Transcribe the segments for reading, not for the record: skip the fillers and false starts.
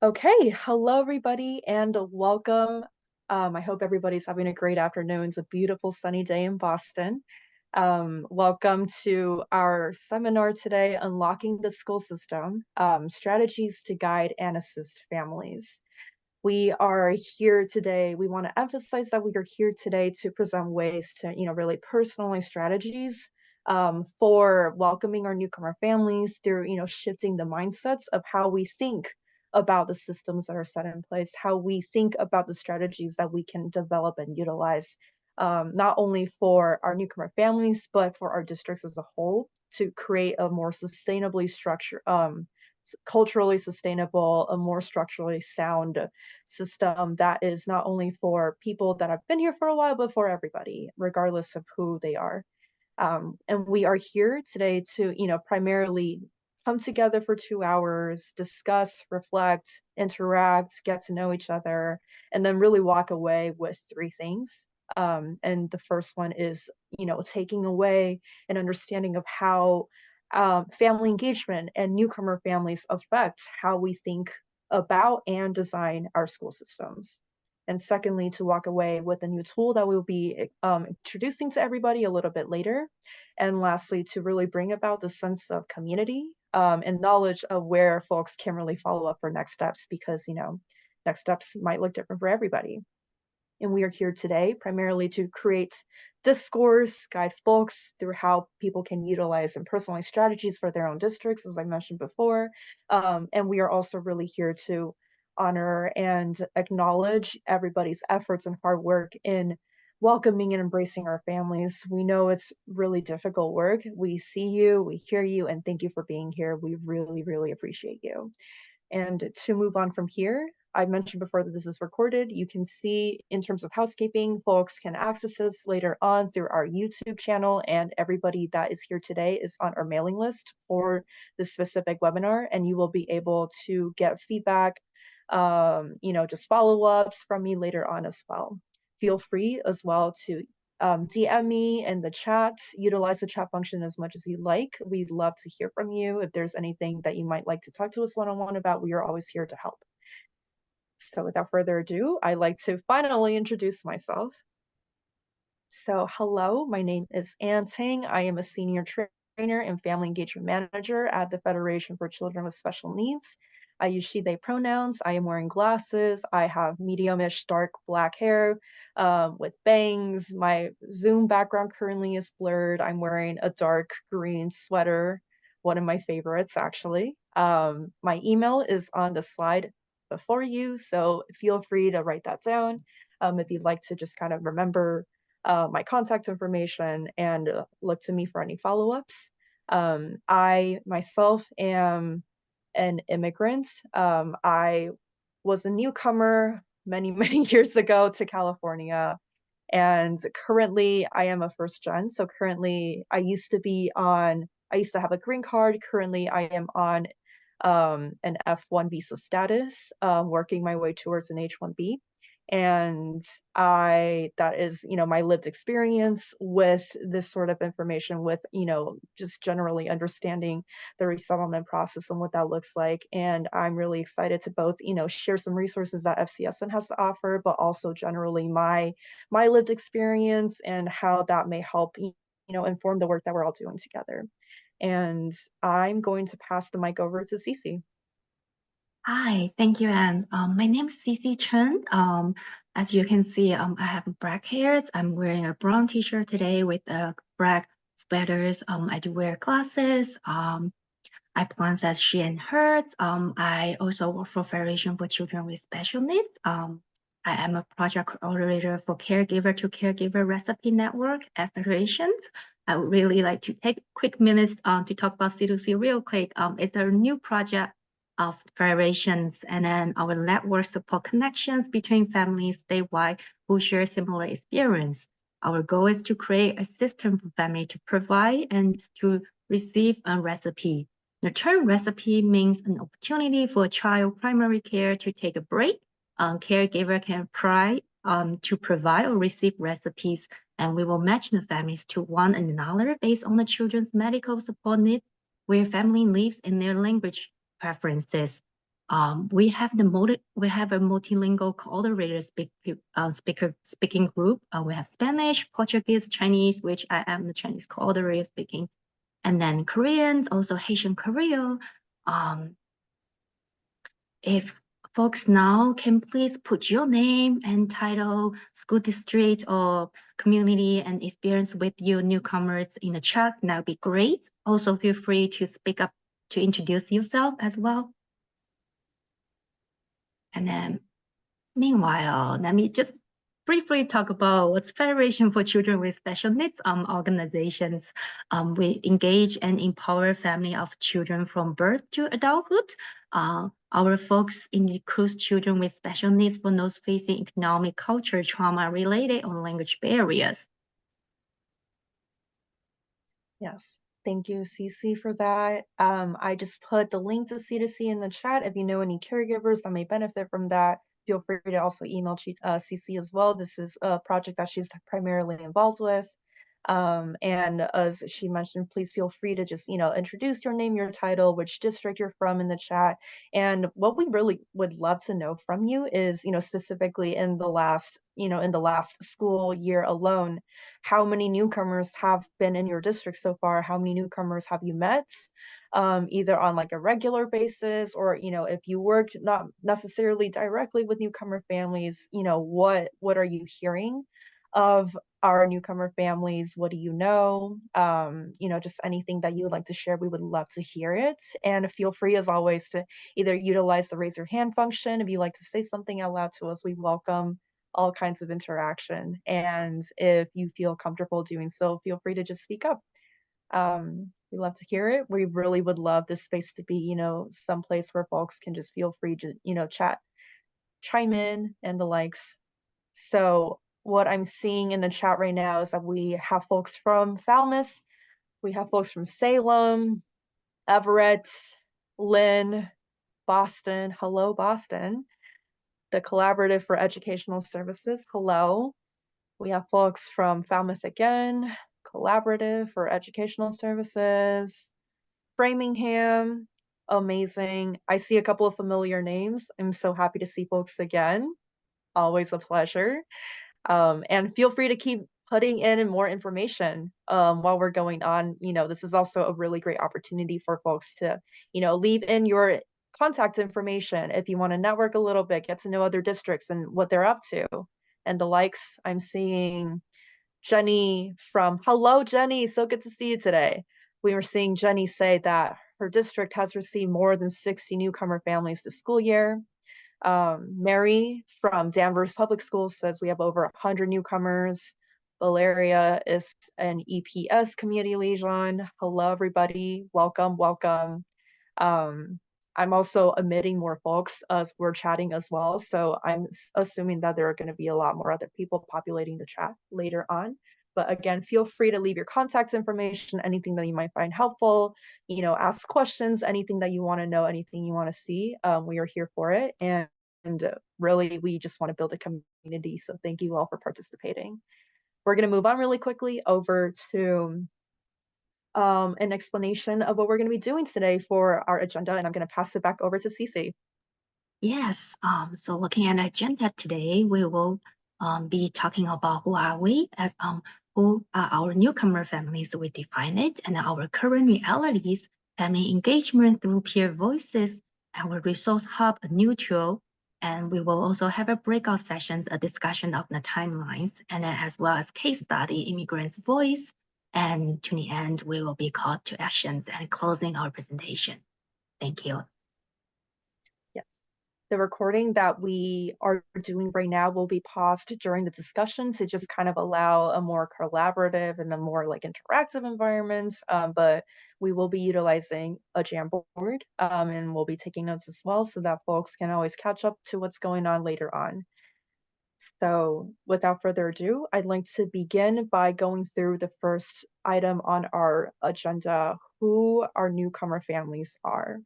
Okay, hello everybody and welcome. I hope everybody's having a great afternoon. It's a beautiful sunny day in Boston. Welcome to our seminar today, Unlocking the School System, Strategies to Guide and Assist Families. We are here today. We want to emphasize that we are here today to present ways to, really personalize strategies for welcoming our newcomer families through, shifting the mindsets of how we think about the systems that are set in place, how we think about the strategies that we can develop and utilize, not only for our newcomer families, but for our districts as a whole to create a more sustainably structured, culturally sustainable, a more structurally sound system that is not only for people that have been here for a while, but for everybody, regardless of who they are. And we are here today to, primarily come together for 2 hours, discuss, reflect, interact, get to know each other, and then really walk away with three things. And the first one is, taking away an understanding of how family engagement and newcomer families affect how we think about and design our school systems. And secondly, to walk away with a new tool that we'll be introducing to everybody a little bit later. And lastly, to really bring about the sense of community and knowledge of where folks can really follow up for next steps because, next steps might look different for everybody. And we are here today primarily to create discourse, guide folks through how people can utilize and personalize strategies for their own districts, as I mentioned before. And we are also really here to honor and acknowledge everybody's efforts and hard work in welcoming and embracing our families. We know it's really difficult work. We see you, we hear you, and thank you for being here. We really, really appreciate you. And to move on from here, I mentioned before that this is recorded. You can see in terms of housekeeping, folks can access this later on through our YouTube channel, and everybody that is here today is on our mailing list for this specific webinar, and you will be able to get feedback, just follow-ups from me later on as well. Feel free as well to DM me in the chat, utilize the chat function as much as you like. We'd love to hear from you. If there's anything that you might like to talk to us one-on-one about, we are always here to help. So without further ado, I'd like to finally introduce myself. So hello, my name is Teng. I am a senior trainer and family engagement manager at the Federation for Children with Special Needs. I use she, they pronouns. I am wearing glasses. I have medium-ish dark black hair with bangs. My Zoom background currently is blurred. I'm wearing a dark green sweater, one of my favorites actually. My email is on the slide before you, so feel free to write that down if you'd like to just kind of remember my contact information and look to me for any follow-ups. I myself am an immigrant. I was a newcomer many, many years ago to California. And currently I am a first gen. So currently I used to have a green card. Currently I am on an F1 visa status, working my way towards an H1B. And that is, my lived experience with this sort of information, with, just generally understanding the resettlement process and what that looks like. And I'm really excited to both, share some resources that FCSN has to offer, but also generally my lived experience and how that may help, inform the work that we're all doing together. And I'm going to pass the mic over to CeCe. Hi, thank you, Anne. My name is CeCe Chen. As you can see, I have black hairs. I'm wearing a brown t-shirt today with black sweaters. I do wear glasses. I pronounce as she and hers. I also work for Federation for Children with Special Needs. I am a project coordinator for Caregiver to Caregiver Recipe Network at Federations. I would really like to take quick minutes to talk about C2C real quick. It's a new project of federations, and then our network support connections between families statewide who share similar experience. Our goal is to create a system for family to provide and to receive a recipe. The term recipe means an opportunity for child primary care to take a break. Caregiver can to provide or receive recipes, and we will match the families to one another based on the children's medical support needs, where family lives in their language preferences. We have a multilingual coordinator speaking group. We have Spanish, Portuguese, Chinese, which I am the Chinese coordinator speaking, and then Koreans, also Haitian Korean. If folks now can please put your name and title, school district or community and experience with you newcomers in the chat, that would be great. Also feel free to speak up to introduce yourself as well. And then meanwhile, let me just briefly talk about what's Federation for Children with Special Needs organizations. We engage and empower family of children from birth to adulthood. Our folks includes children with special needs for those facing economic, culture, trauma related or language barriers. Yes. Thank you, CeCe, for that. I just put the link to C2C in the chat. If you know any caregivers that may benefit from that, feel free to also email CeCe as well. This is a project that she's primarily involved with. And as she mentioned, please feel free to just, introduce your name, your title, which district you're from in the chat. And what we really would love to know from you is, specifically in the last school year alone, how many newcomers have been in your district so far? How many newcomers have you met? Either on like a regular basis, or if you worked not necessarily directly with newcomer families, what are you hearing of our newcomer families? What do you know? Just anything that you would like to share, we would love to hear it. And feel free, as always, to either utilize the raise your hand function. If you like to say something out loud to us, we welcome all kinds of interaction. And if you feel comfortable doing so, feel free to just speak up. We love to hear it. We really would love this space to be, some place where folks can just feel free to, chat, chime in, and the likes. So what I'm seeing in the chat right now is that we have folks from Falmouth, we have folks from Salem, Everett, Lynn, Boston. Hello, Boston. The Collaborative for Educational Services. Hello. We have folks from Falmouth again, Collaborative for Educational Services, Framingham. Amazing. I see a couple of familiar names. I'm so happy to see folks again. Always a pleasure. And feel free to keep putting in more information while we're going on. This is also a really great opportunity for folks to, leave in your contact information if you want to network a little bit, get to know other districts and what they're up to and the likes. I'm seeing Jenny hello, Jenny. So good to see you today. We were seeing Jenny say that her district has received more than 60 newcomer families this school year. Mary from Danvers Public Schools says we have over 100 newcomers. Valeria is an EPS community liaison. Hello, everybody. Welcome, welcome. I'm also admitting more folks as we're chatting as well. So I'm assuming that there are going to be a lot more other people populating the chat later on. But again, feel free to leave your contact information, anything that you might find helpful, ask questions, anything that you want to know, anything you want to see. We are here for it. And really, we just want to build a community. So thank you all for participating. We're going to move on really quickly over to an explanation of what we're going to be doing today for our agenda, and I'm going to pass it back over to CeCe. Yes, so looking at the agenda today, we will be talking about who are we as who are our newcomer families, we define it, and our current realities, family engagement through peer voices, our resource hub, neutral, and we will also have a breakout sessions, a discussion of the timelines, and then as well as case study, immigrants' voice, and to the end, we will be called to actions and closing our presentation. Thank you. Yes. The recording that we are doing right now will be paused during the discussion to just kind of allow a more collaborative and a more like interactive environment. But we will be utilizing a Jamboard and we'll be taking notes as well so that folks can always catch up to what's going on later on. So without further ado, I'd like to begin by going through the first item on our agenda, who our newcomer families are.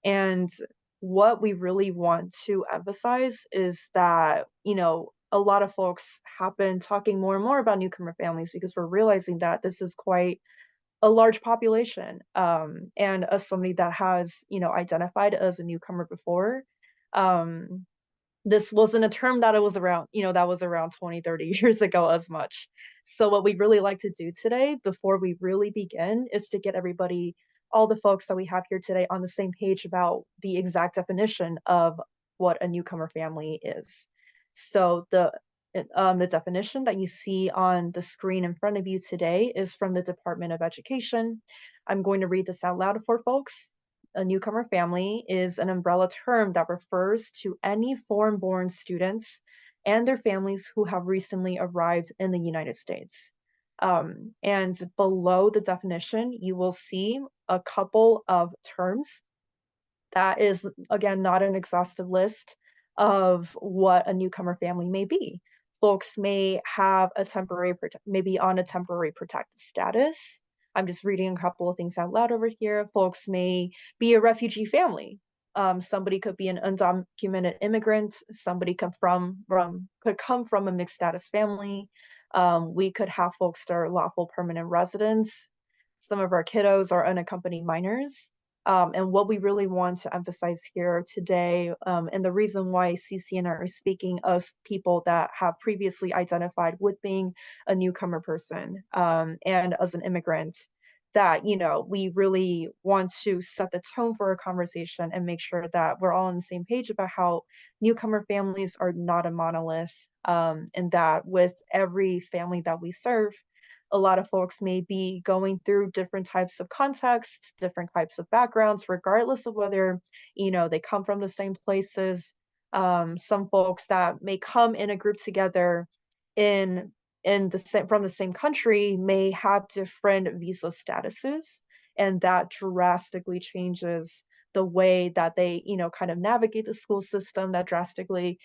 And what we really want to emphasize is that, a lot of folks have been talking more and more about newcomer families because we're realizing that this is quite a large population. And as somebody that has, identified as a newcomer before, um, this wasn't a term that it was around, that was around 20, 30 years ago as much. So what we really like to do today before we really begin is to get everybody, all the folks that we have here today on the same page about the exact definition of what a newcomer family is. So the definition that you see on the screen in front of you today is from the Department of Education. I'm going to read this out loud for folks. A newcomer family is an umbrella term that refers to any foreign-born students and their families who have recently arrived in the United States. And below the definition, you will see a couple of terms that is, again, not an exhaustive list of what a newcomer family may be. Folks may have a maybe on a temporary protected status. I'm just reading a couple of things out loud over here. Folks may be a refugee family. Somebody could be an undocumented immigrant. Somebody could come from a mixed status family. We could have folks that are lawful permanent residents. Some of our kiddos are unaccompanied minors. And what we really want to emphasize here today, and the reason why CeCe and I are speaking as people that have previously identified with being a newcomer person, and as an immigrant, that, we really want to set the tone for a conversation and make sure that we're all on the same page about how newcomer families are not a monolith, and that with every family that we serve, a lot of folks may be going through different types of contexts, different types of backgrounds, regardless of whether, they come from the same places. Some folks that may come in a group together in from the same country may have different visa statuses, and that drastically changes the way that they, kind of navigate the school system. That drastically,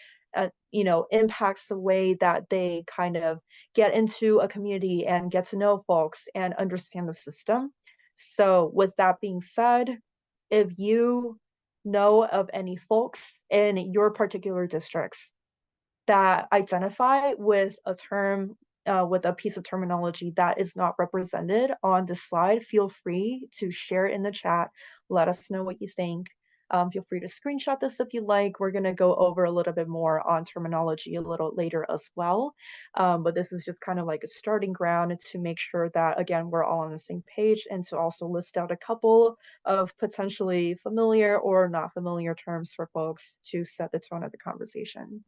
impacts the way that they kind of get into a community and get to know folks and understand the system. So, with that being said, if you know of any folks in your particular districts that identify with a term, with a piece of terminology that is not represented on the slide, feel free to share it in the chat. Let us know what you think. Feel free to screenshot this if you like. We're going to go over a little bit more on terminology a little later as well. But this is just kind of like a starting ground to make sure that, again, we're all on the same page, and to also list out a couple of potentially familiar or not familiar terms for folks to set the tone of the conversation.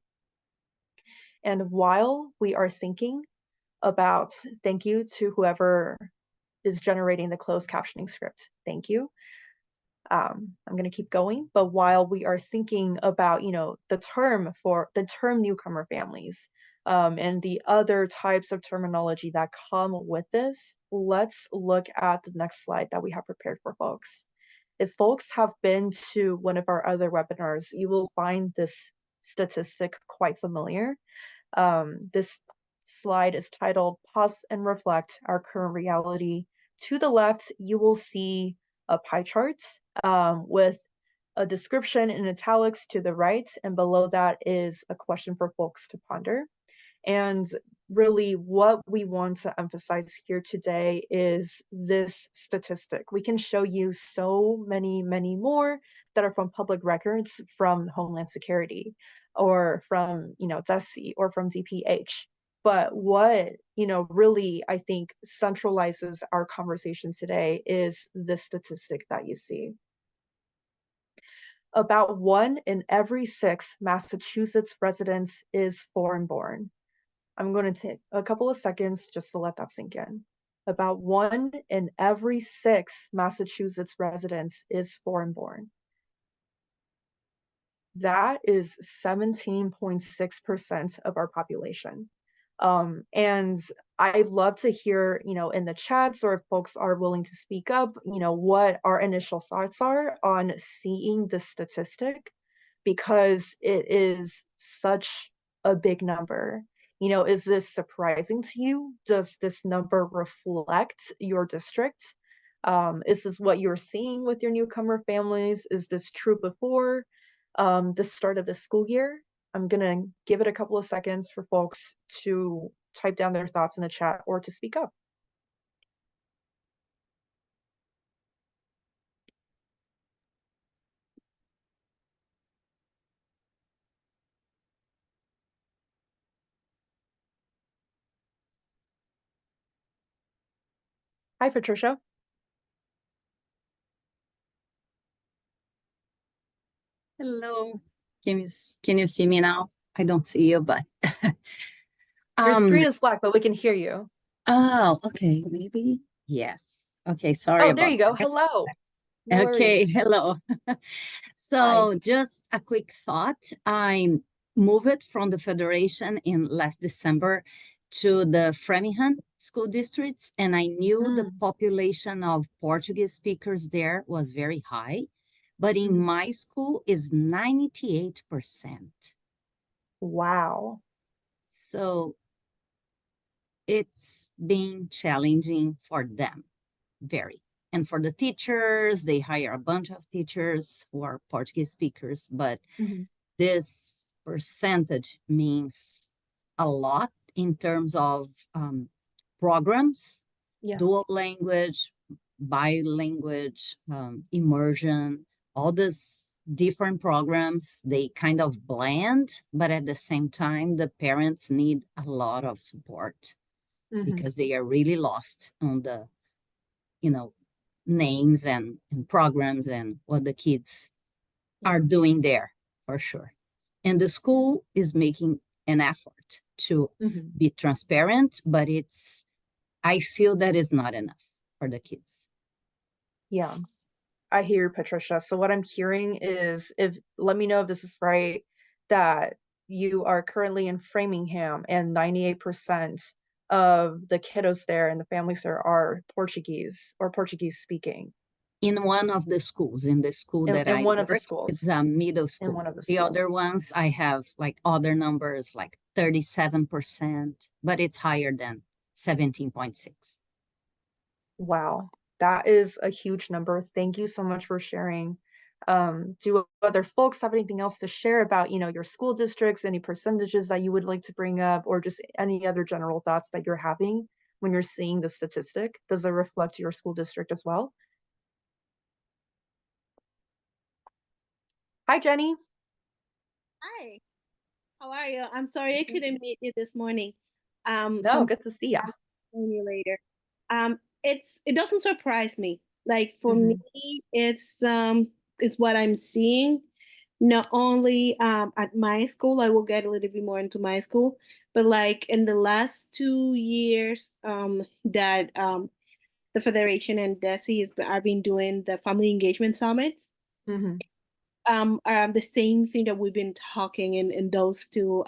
And while we are thinking about, thank you to whoever is generating the closed captioning script. Thank you. I'm going to keep going, but while we are thinking about, the term newcomer families, and the other types of terminology that come with this, let's look at the next slide that we have prepared for folks. If folks have been to one of our other webinars, you will find this statistic quite familiar. This slide is titled Pause and Reflect Our Current Reality. To the left, you will see a pie chart, with a description in italics to the right, and below that is a question for folks to ponder. And really, what we want to emphasize here today is this statistic. We can show you so many, many more that are from public records, from Homeland Security, or from, DESE, or from DPH. But what, really, I think, centralizes our conversation today is this statistic that you see. About 1 in every 6 Massachusetts residents is foreign-born. I'm going to take a couple of seconds just to let that sink in. About 1 in every 6 Massachusetts residents is foreign-born. That is 17.6% of our population. And I'd love to hear, in the chats, or if folks are willing to speak up, what our initial thoughts are on seeing this statistic, because it is such a big number. Is this surprising to you? Does this number reflect your district? Is this what you're seeing with your newcomer families? Is this true before the start of the school year? I'm going to give it a couple of seconds for folks to type down their thoughts in the chat or to speak up. Hi, Patricia. Hello. Can you see me now? I don't see you, but Your um screen is black, but we can hear you. oh, okay, maybe. Yes. Okay, sorry Oh, there about you go. that. Hello. No Okay, worries. hello. Hi. So just a quick thought. I moved from the Federation in last December to the Framingham school districts, and I knew the Mm, population of Portuguese speakers there was very high, but in mhm. my school is 98%. Wow. So it's been challenging for them, very. And for the teachers, they hire a bunch of teachers who are Portuguese speakers, but Mhm. this percentage means a lot in terms of programs, Yeah. dual language, bilanguage, immersion, all these different programs, they kind of blend, but at the same time, the parents need a lot of support Mhm. because they are really lost on the, you know, names and programs and what the kids are Yeah. doing there for sure. And the school is making an effort to Mhm. be transparent, but I feel that is not enough for the kids. Yeah. I hear Patricia. So what I'm hearing is if let me know if this is right, that you are currently in Framingham and 98% of the kiddos there and the families there are Portuguese or Portuguese speaking In one of the schools, in the school in, that in I one of the work, it's schools. a middle In school. one of the The other schools. ones, I have like other numbers, like 37%, but it's higher than 17.6. Wow, that is a huge number. Thank you so much for sharing. Do other folks have anything else to share about, your school districts, any percentages that you would like to bring up, or just any other general thoughts that you're having when you're seeing the statistic? Does it reflect your school district as well? Hi, Jenny. Hi, how are you? I'm sorry I couldn't meet you this morning. No, Sometime good to see ya. I'll phone you later. It doesn't surprise me. Like for Hmm. me, it's what I'm seeing. Not only at my school, I will get a little bit more into my school, but like in the last 2 years, that the Federation and DESI have been doing the family engagement summits. Hmm. The same thing that we've been talking in those two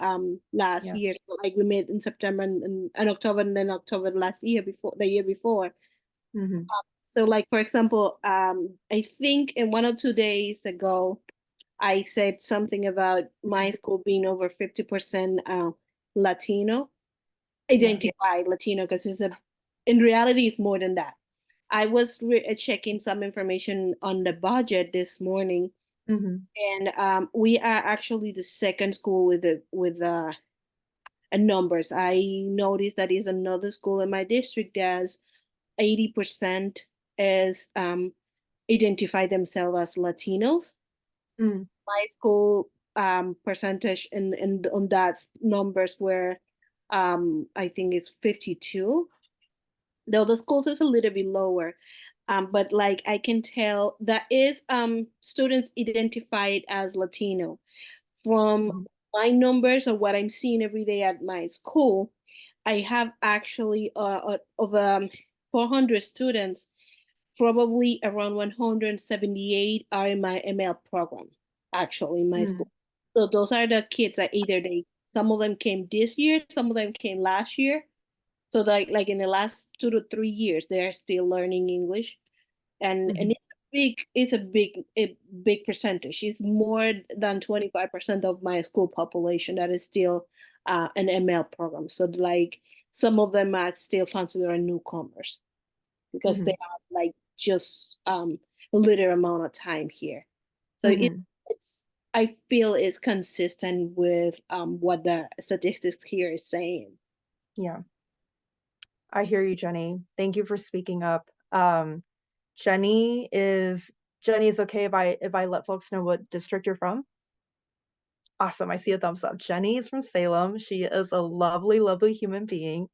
last Yeah. years. Like we met in September and October, and then October last year, before the year before. Hmm. So like for example, I think in 1 or 2 days ago I said something about my school being over 50% Latino, Yeah. identified Latino, because in reality it's more than that. I was checking some information on the budget this morning, Hmm. and we are actually the second school with numbers. I noticed that is another school in my district that's 80% is identify themselves as Latinos. Mm. My school percentage in on that numbers were I think it's 52. Though the schools is a little bit lower. But like I can tell that is students identified as Latino. From Mhm. my numbers or what I'm seeing every day at my school, I have actually of 400 students, probably around 178 are in my ML program, actually in my Mm. school. So those are the kids that either some of them came this year, some of them came last year. So like in the last 2 to 3 years, they're still learning English, and Mhm. it's a big percentage. It's more than 25% of my school population that is still an ML program. So like some of them are still considered newcomers because they Mhm. are like just a little amount of time here. So Mhm. it's I feel it's consistent with what the statistics here is saying. Yeah. I hear you, Jenny. Thank you for speaking up. Jenny is Jenny's okay if I let folks know what district you're from? Awesome. I see a thumbs up. Jenny is from Salem. She is a lovely, lovely human being.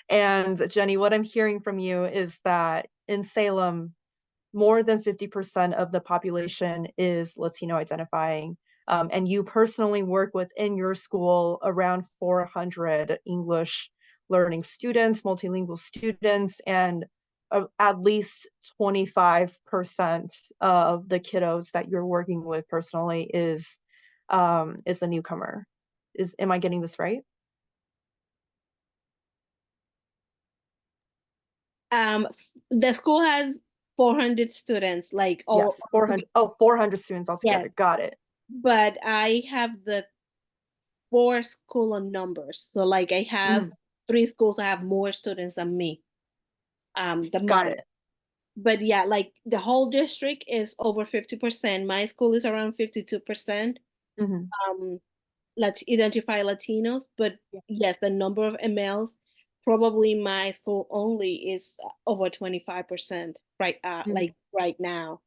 And Jenny, what I'm hearing from you is that in Salem, more than 50% of the population is Latino identifying. And you personally work within your school around 400 English learning students, multilingual students, and at least 25% of the kiddos that you're working with personally is a newcomer. Am I getting this right? The school has 400 students, like all. Yes, 400. Oh, 400 students altogether. Yes, Got it. but I have the 4 school on numbers. So like I have 3 schools that have more students than me. Than Got mine. it. But yeah, like the whole district is over 50%. My school is around 52%. Let's identify Latinos, but yes, the number of MLs, probably my school only is over 25%, right? Like right now.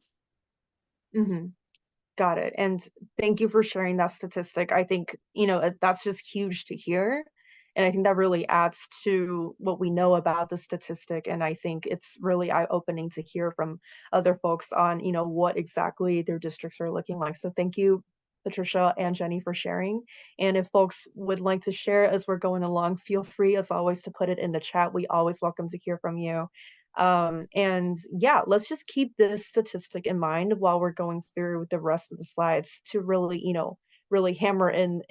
Got it. And thank you for sharing that statistic. I think, that's just huge to hear. And I think that really adds to what we know about the statistic. And I think it's really eye-opening to hear from other folks on, what exactly their districts are looking like. So thank you, Patricia and Jenny, for sharing. And if folks would like to share as we're going along, feel free, as always, to put it in the chat. We always welcome to hear from you. And yeah, let's just keep this statistic in mind while we're going through the rest of the slides to really, really hammer in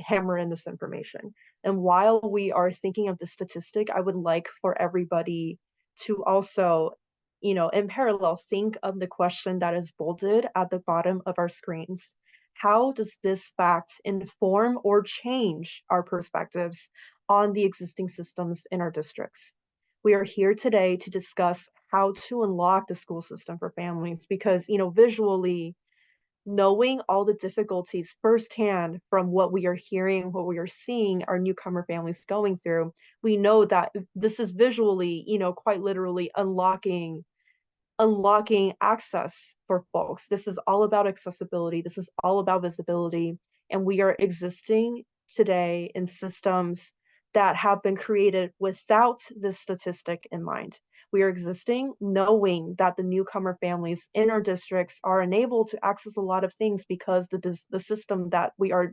this information. And while we are thinking of the statistic, I would like for everybody to also, in parallel, think of the question that is bolded at the bottom of our screens. How does this fact inform or change our perspectives on the existing systems in our districts? We are here today to discuss how to unlock the school system for families because, visually, knowing all the difficulties firsthand from what we are hearing, what we are seeing our newcomer families going through, we know that this is visually, quite literally unlocking access for folks. This is all about accessibility. This is all about visibility. And we are existing today in systems that have been created without this statistic in mind. We are existing knowing that the newcomer families in our districts are unable to access a lot of things because the system that we are,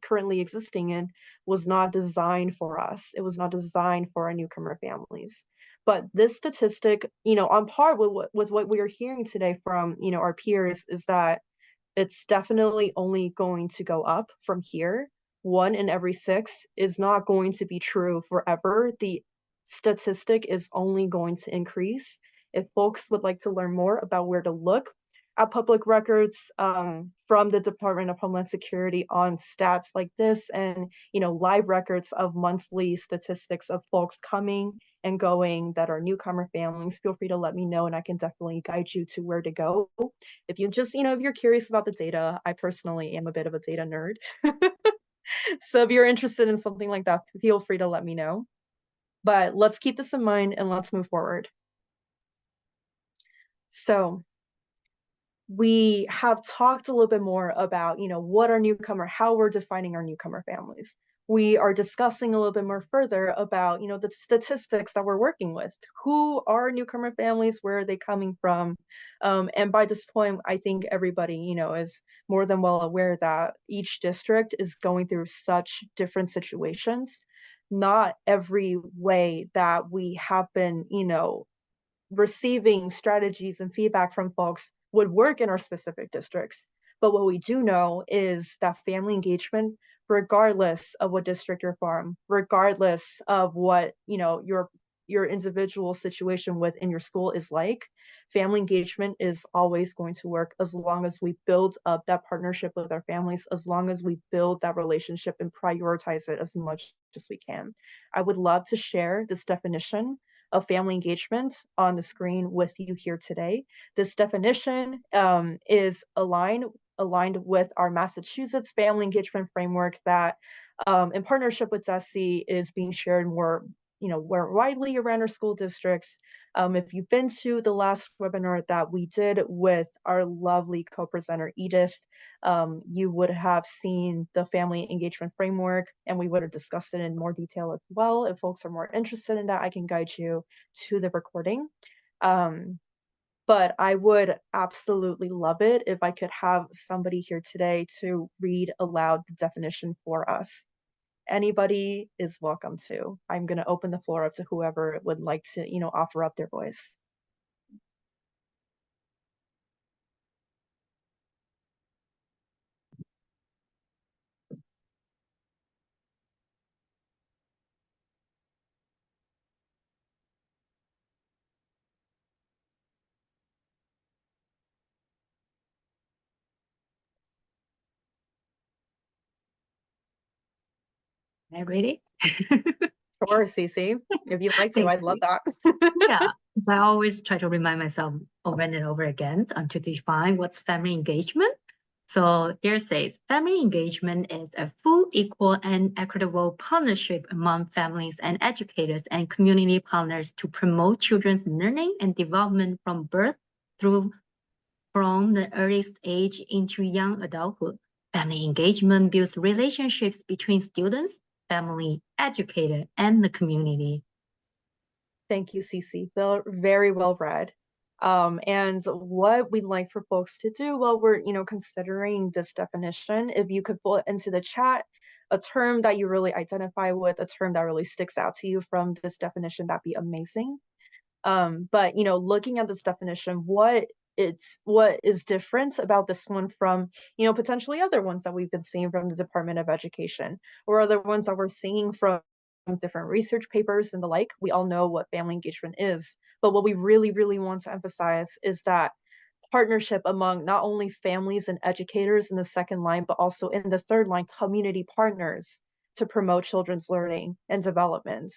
currently existing in was not designed for us. It was not designed for our newcomer families. But this statistic, on par with what we are hearing today from, our peers, is that it's definitely only going to go up from here. 1 in every 6 is not going to be true forever. The statistic is only going to increase. If folks would like to learn more about where to look at public records from the Department of Homeland Security on stats like this and, live records of monthly statistics of folks coming and going that are newcomer families, feel free to let me know and I can definitely guide you to where to go. If you just, if you're curious about the data, I personally am a bit of a data nerd. So if you're interested in something like that, feel free to let me know. But let's keep this in mind and let's move forward. So we have talked a little bit more about, what our newcomer, how we're defining our newcomer families. We are discussing a little bit more further about, the statistics that we're working with. Who are newcomer families? Where are they coming from? And by this point, I think everybody, is more than well aware that each district is going through such different situations. Not every way that we have been, receiving strategies and feedback from folks would work in our specific districts. But what we do know is that family engagement, regardless of what district you're from, regardless of what, your individual situation within your school is like, family engagement is always going to work as long as we build up that partnership with our families, as long as we build that relationship and prioritize it as much as we can. I would love to share this definition of family engagement on the screen with you here today. This definition is aligned with our Massachusetts family engagement framework that in partnership with CeCe is being shared more widely around our school districts. If you've been to the last webinar that we did with our lovely co-presenter Edith, you would have seen the family engagement framework, and we would have discussed it in more detail as well. If folks are more interested in that, I can guide you to the recording. But I would absolutely love it if I could have somebody here today to read aloud the definition for us. Anybody is welcome to. I'm going to open the floor up to whoever would like to, offer up their voice. Can I read it? Sure, CeCe, if you'd like to, I'd love that. Yeah, because I always try to remind myself over and over again to define what's family engagement. So here says, family engagement is a full, equal, and equitable partnership among families and educators and community partners to promote children's learning and development from birth through from the earliest age into young adulthood. Family engagement builds relationships between students, family, educator, and the community. Thank you, CeCe. Very well read. And what we'd like for folks to do while we're, considering this definition, if you could put into the chat a term that you really identify with, a term that really sticks out to you from this definition, that'd be amazing. But looking at this definition, what is different about this one from potentially other ones that we've been seeing from the Department of Education, or other ones that we're seeing from different research papers and the like. We all know what family engagement is, but what we really, really want to emphasize is that partnership among not only families and educators in the second line, but also in the third line, community partners to promote children's learning and development.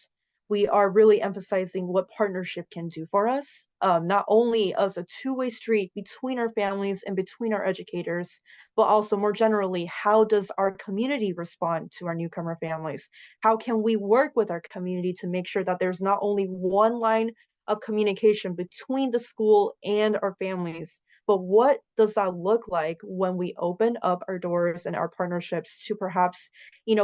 We are really emphasizing what partnership can do for us, not only as a two-way street between our families and between our educators, but also more generally, how does our community respond to our newcomer families? How can we work with our community to make sure that there's not only one line of communication between the school and our families, but what does that look like when we open up our doors and our partnerships to perhaps,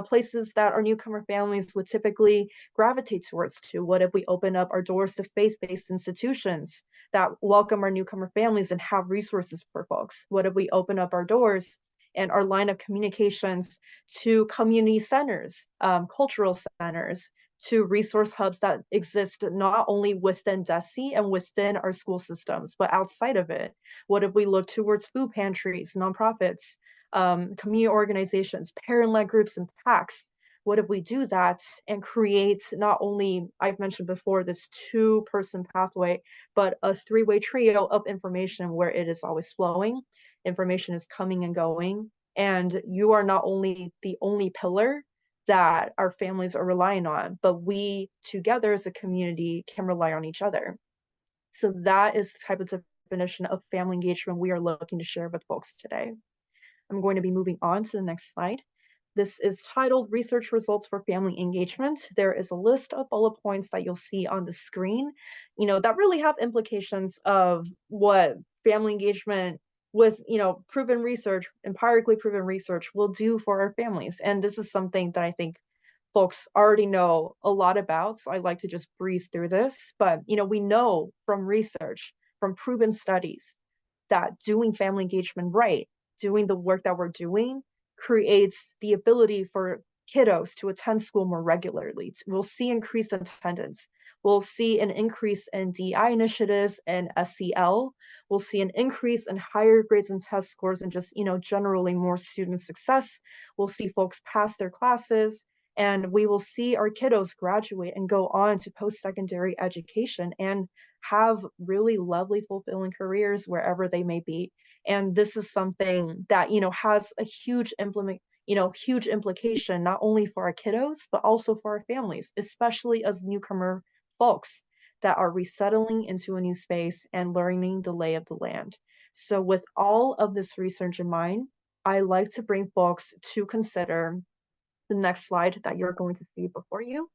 places that our newcomer families would typically gravitate towards to? What if we open up our doors to faith-based institutions that welcome our newcomer families and have resources for folks? What if we open up our doors and our line of communications to community centers, cultural centers, to resource hubs that exist not only within DESE and within our school systems, but outside of it? What if we look towards food pantries, nonprofits, community organizations, parent-led groups, and PACs? What if we do that and create not only, I've mentioned before, this two-person pathway, but a three-way trio of information where it is always flowing, information is coming and going, and you are not only the only pillar that our families are relying on, but we together as a community can rely on each other. So that is the type of definition of family engagement we are looking to share with folks today. I'm going to be moving on to the next slide. This is titled Research Results for Family Engagement. There is a list of bullet points that you'll see on the screen, that really have implications of what family engagement with, proven research, empirically proven research will do for our families. And this is something that I think folks already know a lot about, so I like to just breeze through this. But, we know from research, from proven studies, that doing family engagement right, doing the work that we're doing, creates the ability for kiddos to attend school more regularly. We'll see increased attendance. We'll see an increase in DI initiatives and SEL. We'll see an increase in higher grades and test scores and just, generally more student success. We'll see folks pass their classes, and we will see our kiddos graduate and go on to post-secondary education and have really lovely, fulfilling careers wherever they may be. And this is something that, has a huge huge implication, not only for our kiddos, but also for our families, especially as newcomer folks that are resettling into a new space and learning the lay of the land. So with all of this research in mind, I like to bring folks to consider the next slide that you're going to see before you.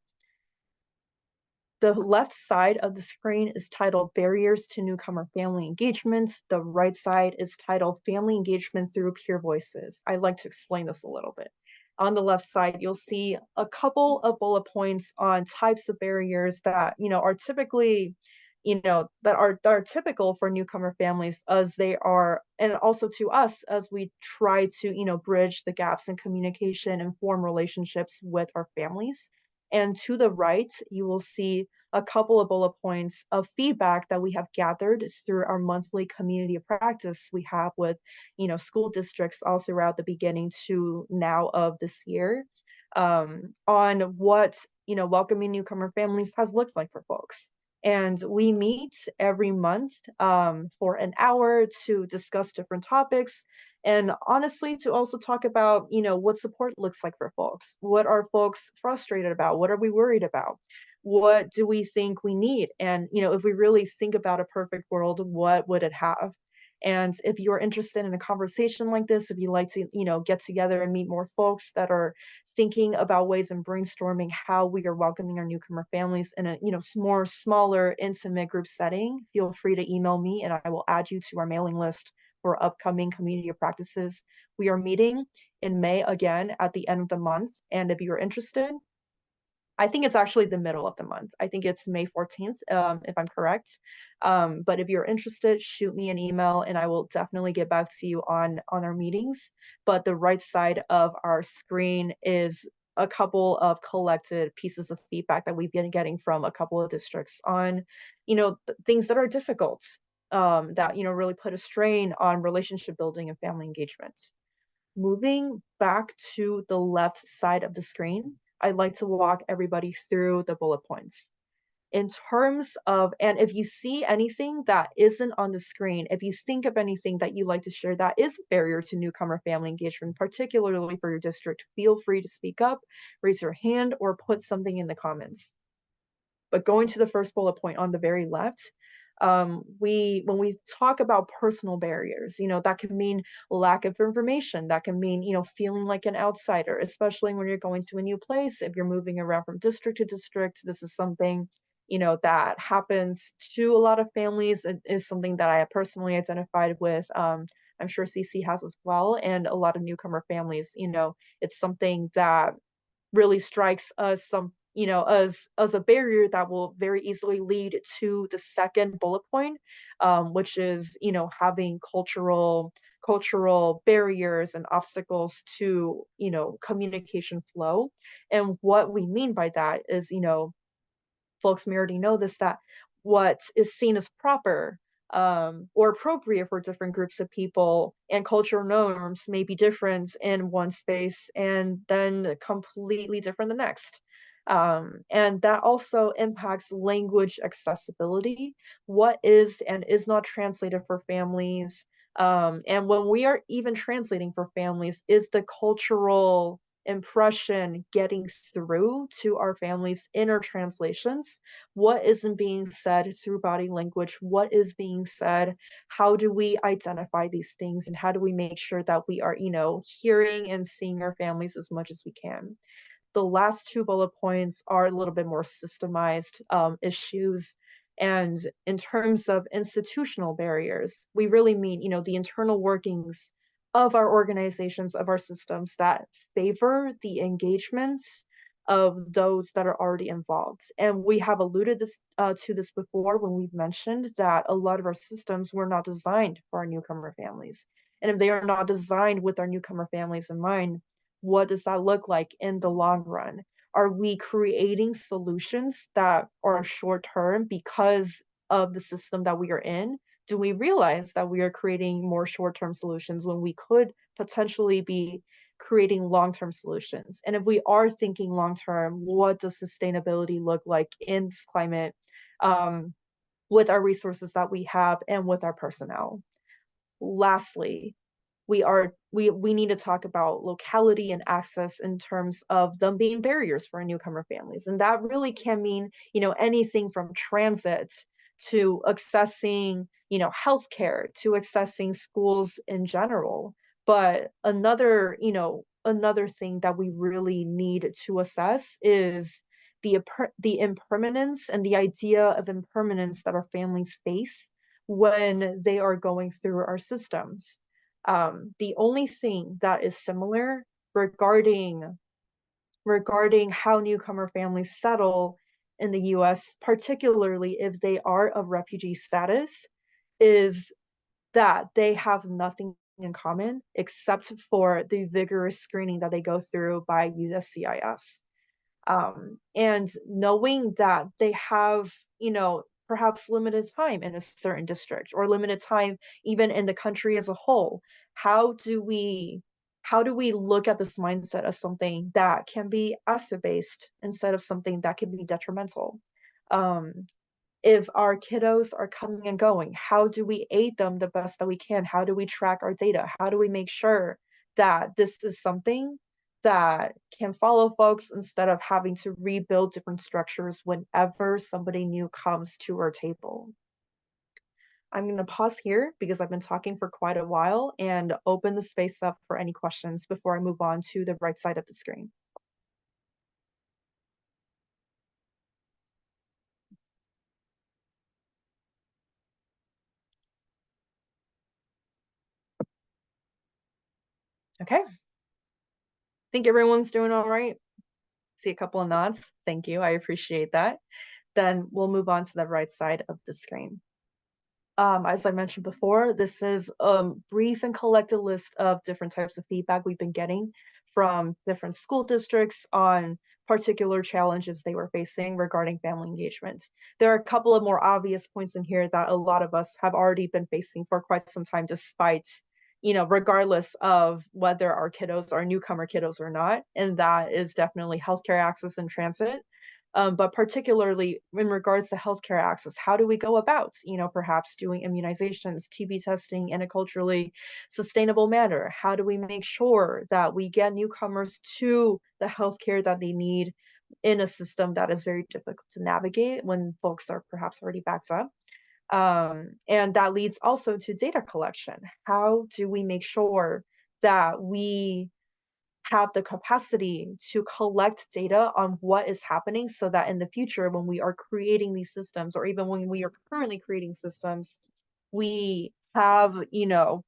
The left side of the screen is titled Barriers to Newcomer Family Engagement. The right side is titled Family Engagement Through Peer Voices. I'd like to explain this a little bit. On the left side, you'll see a couple of bullet points on types of barriers that, are typically, that are typical for newcomer families as they are, and also to us as we try to, bridge the gaps in communication and form relationships with our families. And to the right, you will see a couple of bullet points of feedback that we have gathered through our monthly community of practice we have with, school districts all throughout the beginning to now of this year, on what, welcoming newcomer families has looked like for folks. And we meet every month for an hour to discuss different topics, and honestly to also talk about, what support looks like for folks. What are folks frustrated about? What are we worried about? What do we think we need? And, if we really think about a perfect world, what would it have? And if you're interested in a conversation like this, if you like to, get together and meet more folks that are thinking about ways and brainstorming how we are welcoming our newcomer families in a, more smaller, intimate group setting, feel free to email me and I will add you to our mailing list for upcoming community of practices. We are meeting in May again at the end of the month. And if you're interested, I think it's actually the middle of the month. I think it's May 14th, if I'm correct. But if you're interested, shoot me an email and I will definitely get back to you on our meetings. But the right side of our screen is a couple of collected pieces of feedback that we've been getting from a couple of districts on, things that are difficult, that, really put a strain on relationship building and family engagement. Moving back to the left side of the screen, I'd like to walk everybody through the bullet points. In terms of, and if you see anything that isn't on the screen, if you think of anything that you'd like to share that is a barrier to newcomer family engagement, particularly for your district, feel free to speak up, raise your hand, or put something in the comments. But going to the first bullet point on the very left, when we talk about personal barriers, that can mean lack of information, that can mean, feeling like an outsider, especially when you're going to a new place. If you're moving around from district to district, this is something, that happens to a lot of families. It is something that I have personally identified with. I'm sure CeCe has as well, and a lot of newcomer families, it's something that really strikes us as a barrier that will very easily lead to the second bullet point, which is, having cultural barriers and obstacles to, communication flow. And what we mean by that is, folks may already know this, that what is seen as proper, or appropriate for different groups of people and cultural norms may be different in one space and then completely different the next. And that also impacts language accessibility, what is and is not translated for families. And when we are even translating for families, is the cultural impression getting through to our families in our translations? What isn't being said through body language? What is being said? How do we identify these things? And how do we make sure that we are, hearing and seeing our families as much as we can? The last two bullet points are a little bit more systemized issues. And in terms of institutional barriers, we really mean, the internal workings of our organizations, of our systems that favor the engagement of those that are already involved. And we have alluded to this before when we've mentioned that a lot of our systems were not designed for our newcomer families. And if they are not designed with our newcomer families in mind, what does that look like in the long run? Are we creating solutions that are short term because of the system that we are in? Do we realize that we are creating more short term solutions when we could potentially be creating long term solutions? And if we are thinking long term, what does sustainability look like in this climate, with our resources that we have and with our personnel? Lastly, we need to talk about locality and access in terms of them being barriers for newcomer families. And that really can mean, anything from transit to accessing, healthcare, to accessing schools in general. But another thing that we really need to assess is the impermanence and the idea of impermanence that our families face when they are going through our systems. The only thing that is similar regarding how newcomer families settle in the US, particularly if they are of refugee status, is that they have nothing in common except for the vigorous screening that they go through by USCIS. And knowing that they have, perhaps limited time in a certain district or limited time even in the country as a whole, how do we look at this mindset as something that can be asset based instead of something that can be detrimental? If our kiddos are coming and going, how do we aid them the best that we can? How do we track our data? How do we make sure that this is something that can follow folks instead of having to rebuild different structures whenever somebody new comes to our table? I'm going to pause here because I've been talking for quite a while and open the space up for any questions before I move on to the right side of the screen. Okay. Think everyone's doing all right? See a couple of nods. Thank you. I appreciate that. Then we'll move on to the right side of the screen. As I mentioned before, this is a brief and collected list of different types of feedback we've been getting from different school districts on particular challenges they were facing regarding family engagement. There are a couple of more obvious points in here that a lot of us have already been facing for quite some time, despite, regardless of whether our kiddos are newcomer kiddos or not. And that is definitely healthcare access and transit. But particularly in regards to healthcare access, how do we go about, perhaps doing immunizations, TB testing in a culturally sustainable manner? How do we make sure that we get newcomers to the healthcare that they need in a system that is very difficult to navigate when folks are perhaps already backed up? And that leads also to data collection. How do we make sure that we have the capacity to collect data on what is happening so that in the future, when we are creating these systems, or even when we are currently creating systems, we have,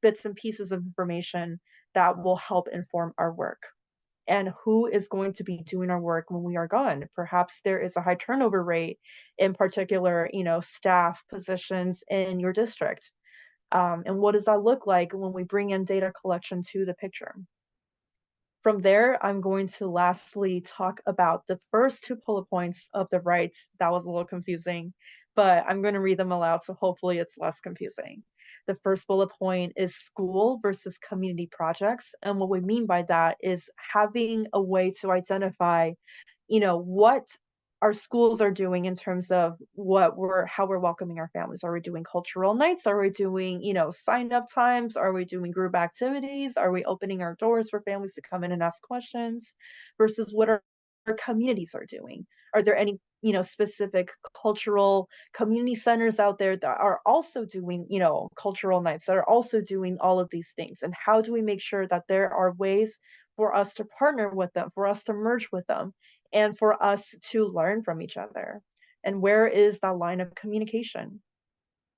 bits and pieces of information that will help inform our work? And who is going to be doing our work when we are gone? Perhaps there is a high turnover rate in particular, staff positions in your district. And what does that look like when we bring in data collection to the picture? From there, I'm going to lastly talk about the first two bullet points of the right. That was a little confusing, but I'm going to read them aloud, so hopefully it's less confusing. The first bullet point is school versus community projects. And what we mean by that is having a way to identify, what our schools are doing in terms of how we're welcoming our families. Are we doing cultural nights? Are we doing, sign up times? Are we doing group activities? Are we opening our doors for families to come in and ask questions? Versus what our communities are doing? Are there any, specific cultural community centers out there that are also doing, cultural nights, that are also doing all of these things? And how do we make sure that there are ways for us to partner with them, for us to merge with them, and for us to learn from each other? And where is that line of communication?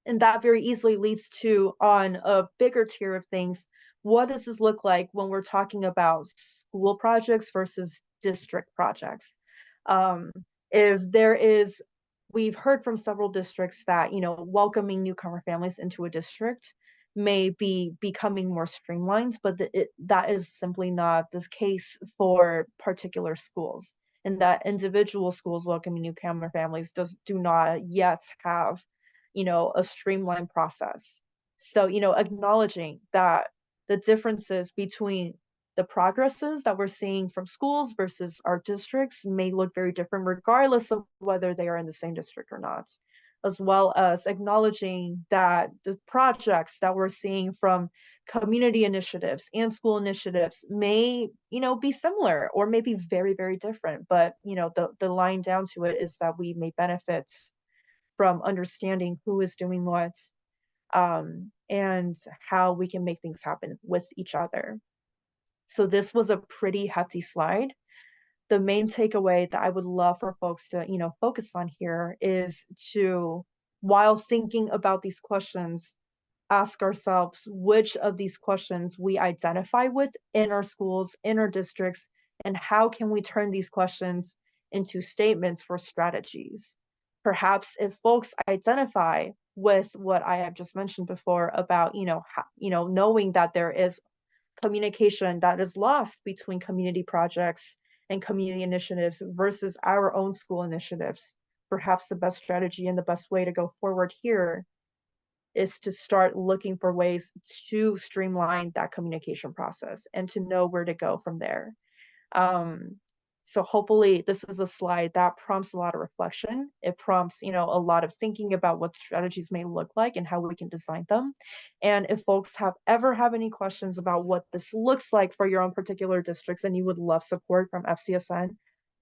And that very easily leads to, on a bigger tier of things, what does this look like when we're talking about school projects versus district projects? Um, if there is, we've heard from several districts that, welcoming newcomer families into a district may be becoming more streamlined, but that is simply not the case for particular schools. And that individual schools welcoming newcomer families do not yet have, a streamlined process. So, acknowledging that the differences between the progresses that we're seeing from schools versus our districts may look very different, regardless of whether they are in the same district or not, as well as acknowledging that the projects that we're seeing from community initiatives and school initiatives may, be similar or may be very, very different. But, the line down to it is that we may benefit from understanding who is doing what, and how we can make things happen with each other. So this was a pretty hefty slide. the main takeaway that I would love for folks to, focus on here is to, while thinking about these questions, ask ourselves which of these questions we identify with in our schools, in our districts, and how can we turn these questions into statements for strategies. Perhaps if folks identify with what I have just mentioned before about, knowing that there is communication that is lost between community projects and community initiatives versus our own school initiatives, perhaps the best strategy and the best way to go forward here is to start looking for ways to streamline that communication process and to know where to go from there. Um, so hopefully this is a slide that prompts a lot of reflection. It prompts, a lot of thinking about what strategies may look like and how we can design them. And if folks have any questions about what this looks like for your own particular districts and you would love support from FCSN,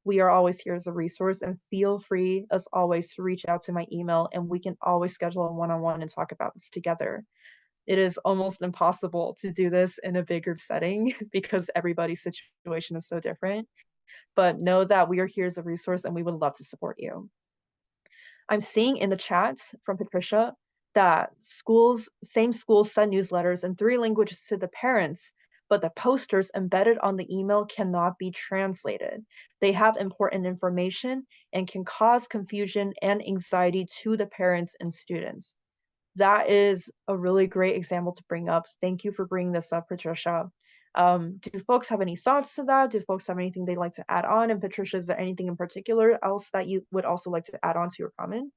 we are always here as a resource, and feel free as always to reach out to my email and we can always schedule a one-on-one and talk about this together. It is almost impossible to do this in a big group setting because everybody's situation is so different. But know that we are here as a resource and we would love to support you. I'm seeing in the chat from Patricia that same schools send newsletters in 3 languages to the parents, but the posters embedded on the email cannot be translated. They have important information and can cause confusion and anxiety to the parents and students. That is a really great example to bring up. Thank you for bringing this up, Patricia. Do folks have any thoughts to that? Do folks have anything they'd like to add on? And Patricia, is there anything in particular else that you would also like to add on to your comment?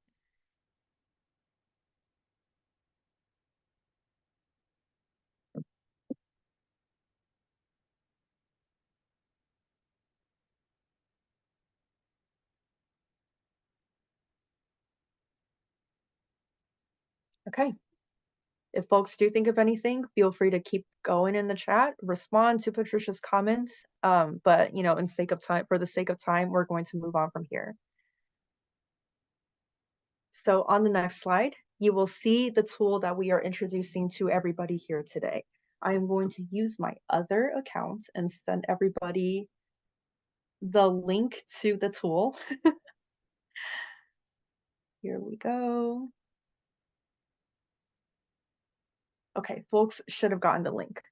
Okay. If folks do think of anything, feel free to keep going in the chat, respond to Patricia's comments. But for the sake of time, we're going to move on from here. So on the next slide, you will see the tool that we are introducing to everybody here today. I am going to use my other account and send everybody the link to the tool. Here we go. Okay, folks should have gotten the link.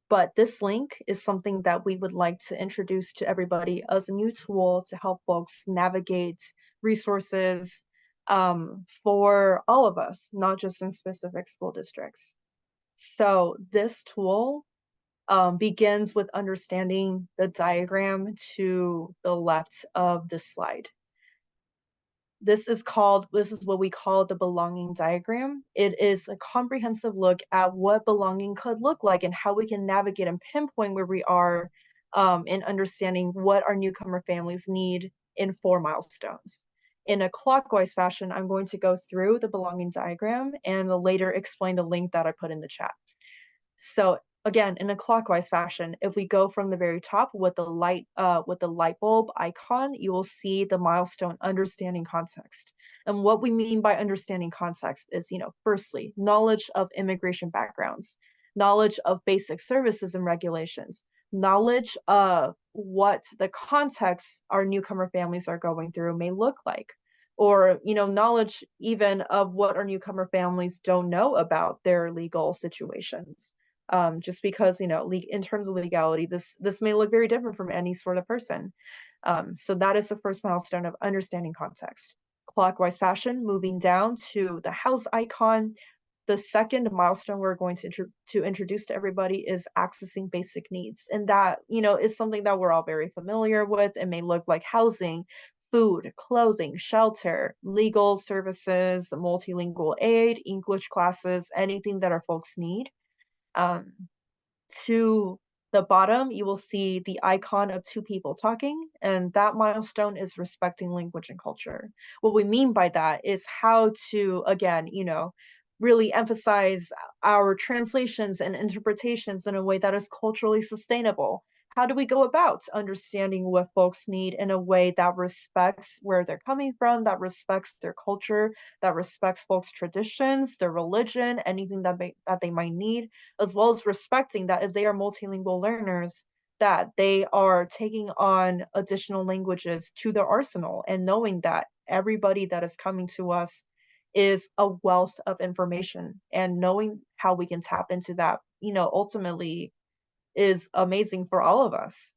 But this link is something that we would like to introduce to everybody as a new tool to help folks navigate resources for all of us, not just in specific school districts. So this tool begins with understanding the diagram to the left of this slide. This is what we call the belonging diagram. It is a comprehensive look at what belonging could look like and how we can navigate and pinpoint where we are in understanding what our newcomer families need in 4 milestones. In a clockwise fashion, I'm going to go through the belonging diagram and later explain the link that I put in the chat. So again, in a clockwise fashion, if we go from the very top with the light bulb icon, you will see the milestone understanding context. And what we mean by understanding context is, firstly, knowledge of immigration backgrounds, knowledge of basic services and regulations, knowledge of what the context our newcomer families are going through may look like, or knowledge even of what our newcomer families don't know about their legal situations. Just because, in terms of legality, this may look very different from any sort of person. So that is the first milestone of understanding context. Clockwise fashion, moving down to the house icon. The second milestone we're going to introduce to everybody is accessing basic needs. And that, is something that we're all very familiar with. It may look like housing, food, clothing, shelter, legal services, multilingual aid, English classes, anything that our folks need. To the bottom, you will see the icon of 2 people talking, and that milestone is respecting language and culture. What we mean by that is how to, again, really emphasize our translations and interpretations in a way that is culturally sustainable. How do we go about understanding what folks need in a way that respects where they're coming from, that respects their culture, that respects folks' traditions, their religion, anything that they might need, as well as respecting that if they are multilingual learners, that they are taking on additional languages to their arsenal, and knowing that everybody that is coming to us is a wealth of information, and knowing how we can tap into that, ultimately is amazing for all of us.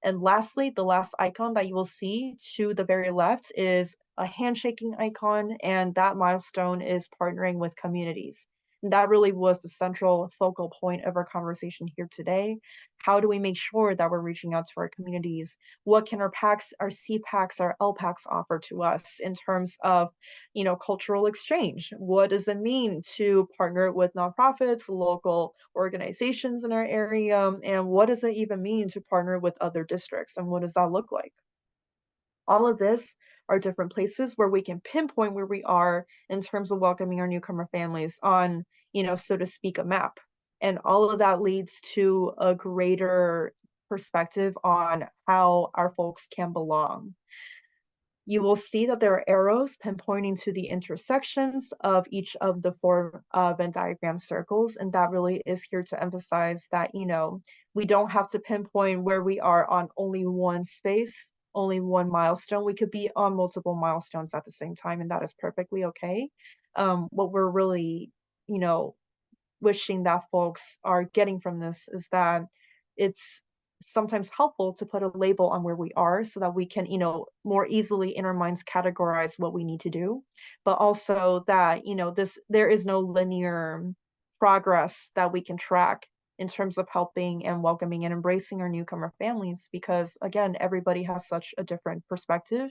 And lastly, the last icon that you will see to the very left is a handshaking icon, and that milestone is partnering with communities. And that really was the central focal point of our conversation here today. How do we make sure that we're reaching out to our communities? What can our PACs, our CPACs, our LPACs offer to us in terms of, cultural exchange? What does it mean to partner with nonprofits, local organizations in our area? And what does it even mean to partner with other districts? And what does that look like? All of this are different places where we can pinpoint where we are in terms of welcoming our newcomer families on, so to speak, a map. And all of that leads to a greater perspective on how our folks can belong. You will see that there are arrows pinpointing to the intersections of each of the four Venn diagram circles. And that really is here to emphasize that, we don't have to pinpoint where we are on only one space, only one milestone. We could be on multiple milestones at the same time, and that is perfectly okay. What we're really, wishing that folks are getting from this is that it's sometimes helpful to put a label on where we are so that we can, more easily in our minds categorize what we need to do, but also that, there is no linear progress that we can track in terms of helping and welcoming and embracing our newcomer families, because again, everybody has such a different perspective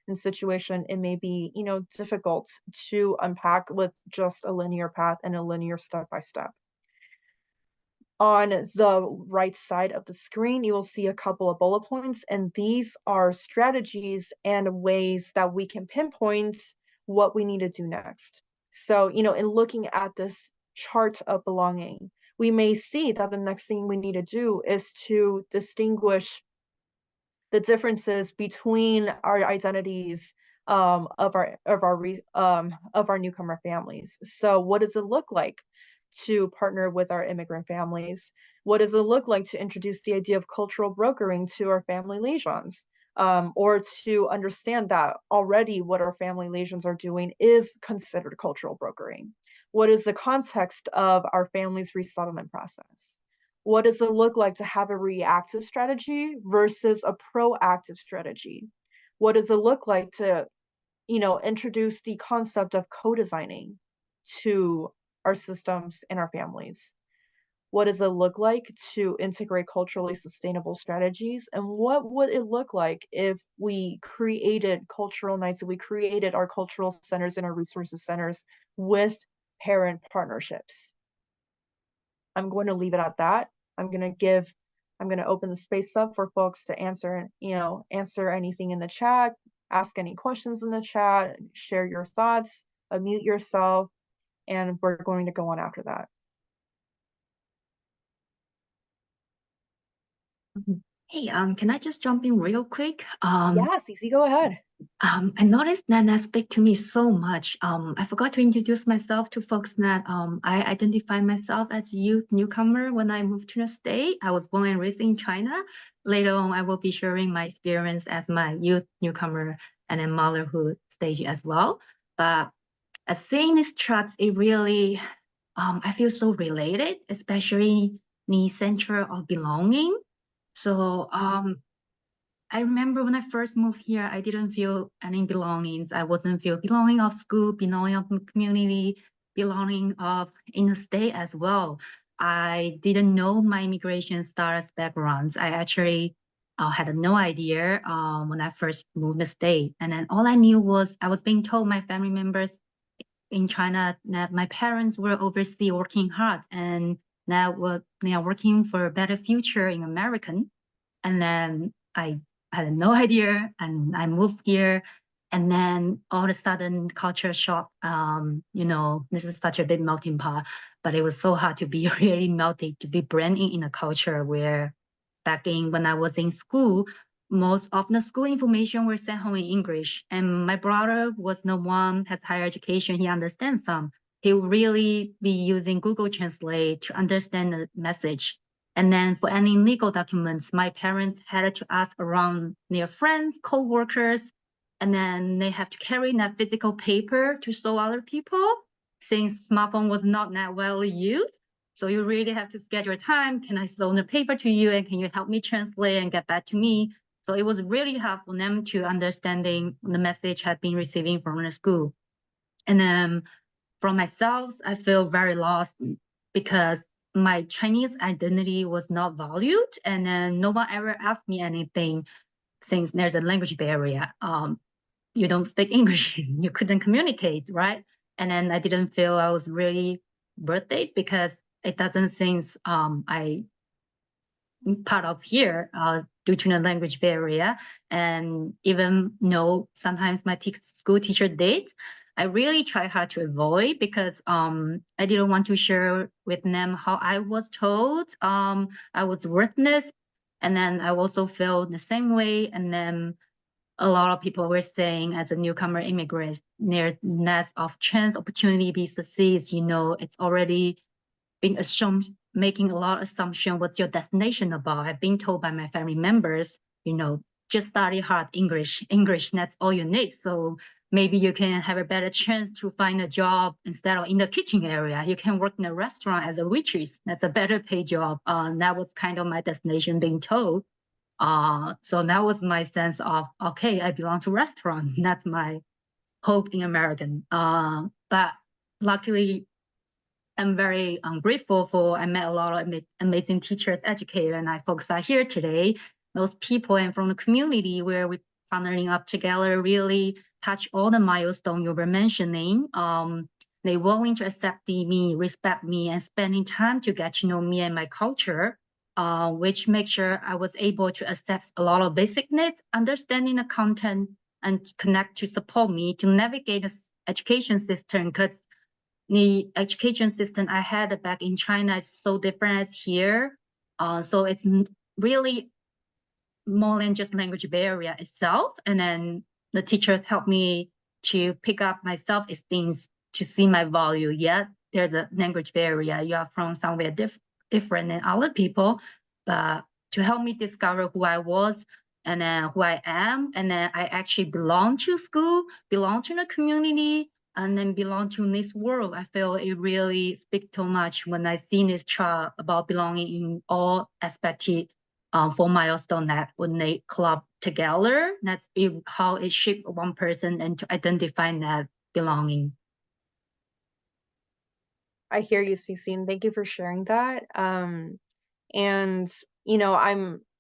and situation. It may be, difficult to unpack with just a linear path and a linear step by step. On the right side of the screen, you will see a couple of bullet points, and these are strategies and ways that we can pinpoint what we need to do next. So, in looking at this chart of belonging, we may see that the next thing we need to do is to distinguish the differences between our identities of our newcomer families. So what does it look like to partner with our immigrant families? What does it look like to introduce the idea of cultural brokering to our family liaisons? Or to understand that already what our family liaisons are doing is considered cultural brokering. What is the context of our family's resettlement process? What does it look like to have a reactive strategy versus a proactive strategy? What does it look like to, introduce the concept of co-designing to our systems and our families? What does it look like to integrate culturally sustainable strategies? And what would it look like if we created cultural nights, if we created our cultural centers and our resources centers with parent partnerships? I'm going to leave it at that. I'm going to open the space up for folks to answer anything in the chat, ask any questions in the chat, share your thoughts, unmute yourself, and we're going to go on after that. Hey, can I just jump in real quick? Yeah, CeCe, go ahead. I noticed that speak to me so much. I forgot to introduce myself to folks that I identify myself as a youth newcomer when I moved to the state. I was born and raised in China. Later on, I will be sharing my experience as my youth newcomer and then motherhood stage as well. But as seeing these charts, it really, I feel so related, especially the center of belonging. So I remember when I first moved here, I didn't feel any belongings. I wasn't feel belonging of school, belonging of community, belonging of in the state as well. I didn't know my immigration status backgrounds. I actually had no idea when I first moved the state. And then all I knew was I was being told my family members in China that my parents were overseas working hard and now they are working for a better future in American. And then I had no idea and I moved here. And then all of a sudden culture shock, this is such a big melting pot, but it was so hard to be really melted, to be blending in a culture where back in when I was in school, most of the school information were sent home in English. And my brother was the one has higher education. He understands some. He will really be using Google Translate to understand the message. And then for any legal documents, my parents had to ask around their friends, co-workers, and then they have to carry that physical paper to show other people, since smartphone was not that well used. So you really have to schedule time. Can I send the paper to you, and can you help me translate and get back to me? So it was really hard for them to understanding the message I've been receiving from the school. And then for myself, I feel very lost because my Chinese identity was not valued, and then no one ever asked me anything since there's a language barrier. You don't speak English, you couldn't communicate, right? And then I didn't feel I was really worth it because it doesn't seem I part of here due to the language barrier. And even though sometimes my school teacher did, I really try hard to avoid because I didn't want to share with them how I was told I was worthless. And then I also felt the same way. And then a lot of people were saying as a newcomer immigrant, there's less of chance opportunity be succeeds, it's already being assumed, making a lot of assumption what's your destination about. I've been told by my family members, just study hard English. English, that's all you need. So maybe you can have a better chance to find a job instead of in the kitchen area. You can work in a restaurant as a waitress. That's a better paid job. That was kind of my destination being told. So that was my sense of, okay, I belong to restaurant. That's my hope in American. But luckily, I'm very grateful for I met a lot of amazing teachers, educators, and I folks are here today. Those people and from the community where we partnering up together really touch all the milestones you were mentioning. They willing to accept me, respect me, and spending time to get to know me and my culture, which makes sure I was able to accept a lot of basic needs, understanding the content, and connect to support me to navigate the education system, because the education system I had back in China is so different as here. So it's really more than just language barrier itself. And then the teachers helped me to pick up my self-esteem, to see my value. Yeah, there's a language barrier. You are from somewhere different than other people, but to help me discover who I was and then who I am, and then I actually belong to school, belong to the community, and then belong to this world. I feel it really speaks too much when I see this chart about belonging in all aspects for milestone that when they club together, that's how it shaped one person and to identify that belonging. I hear you, CeCe, and thank you for sharing that. And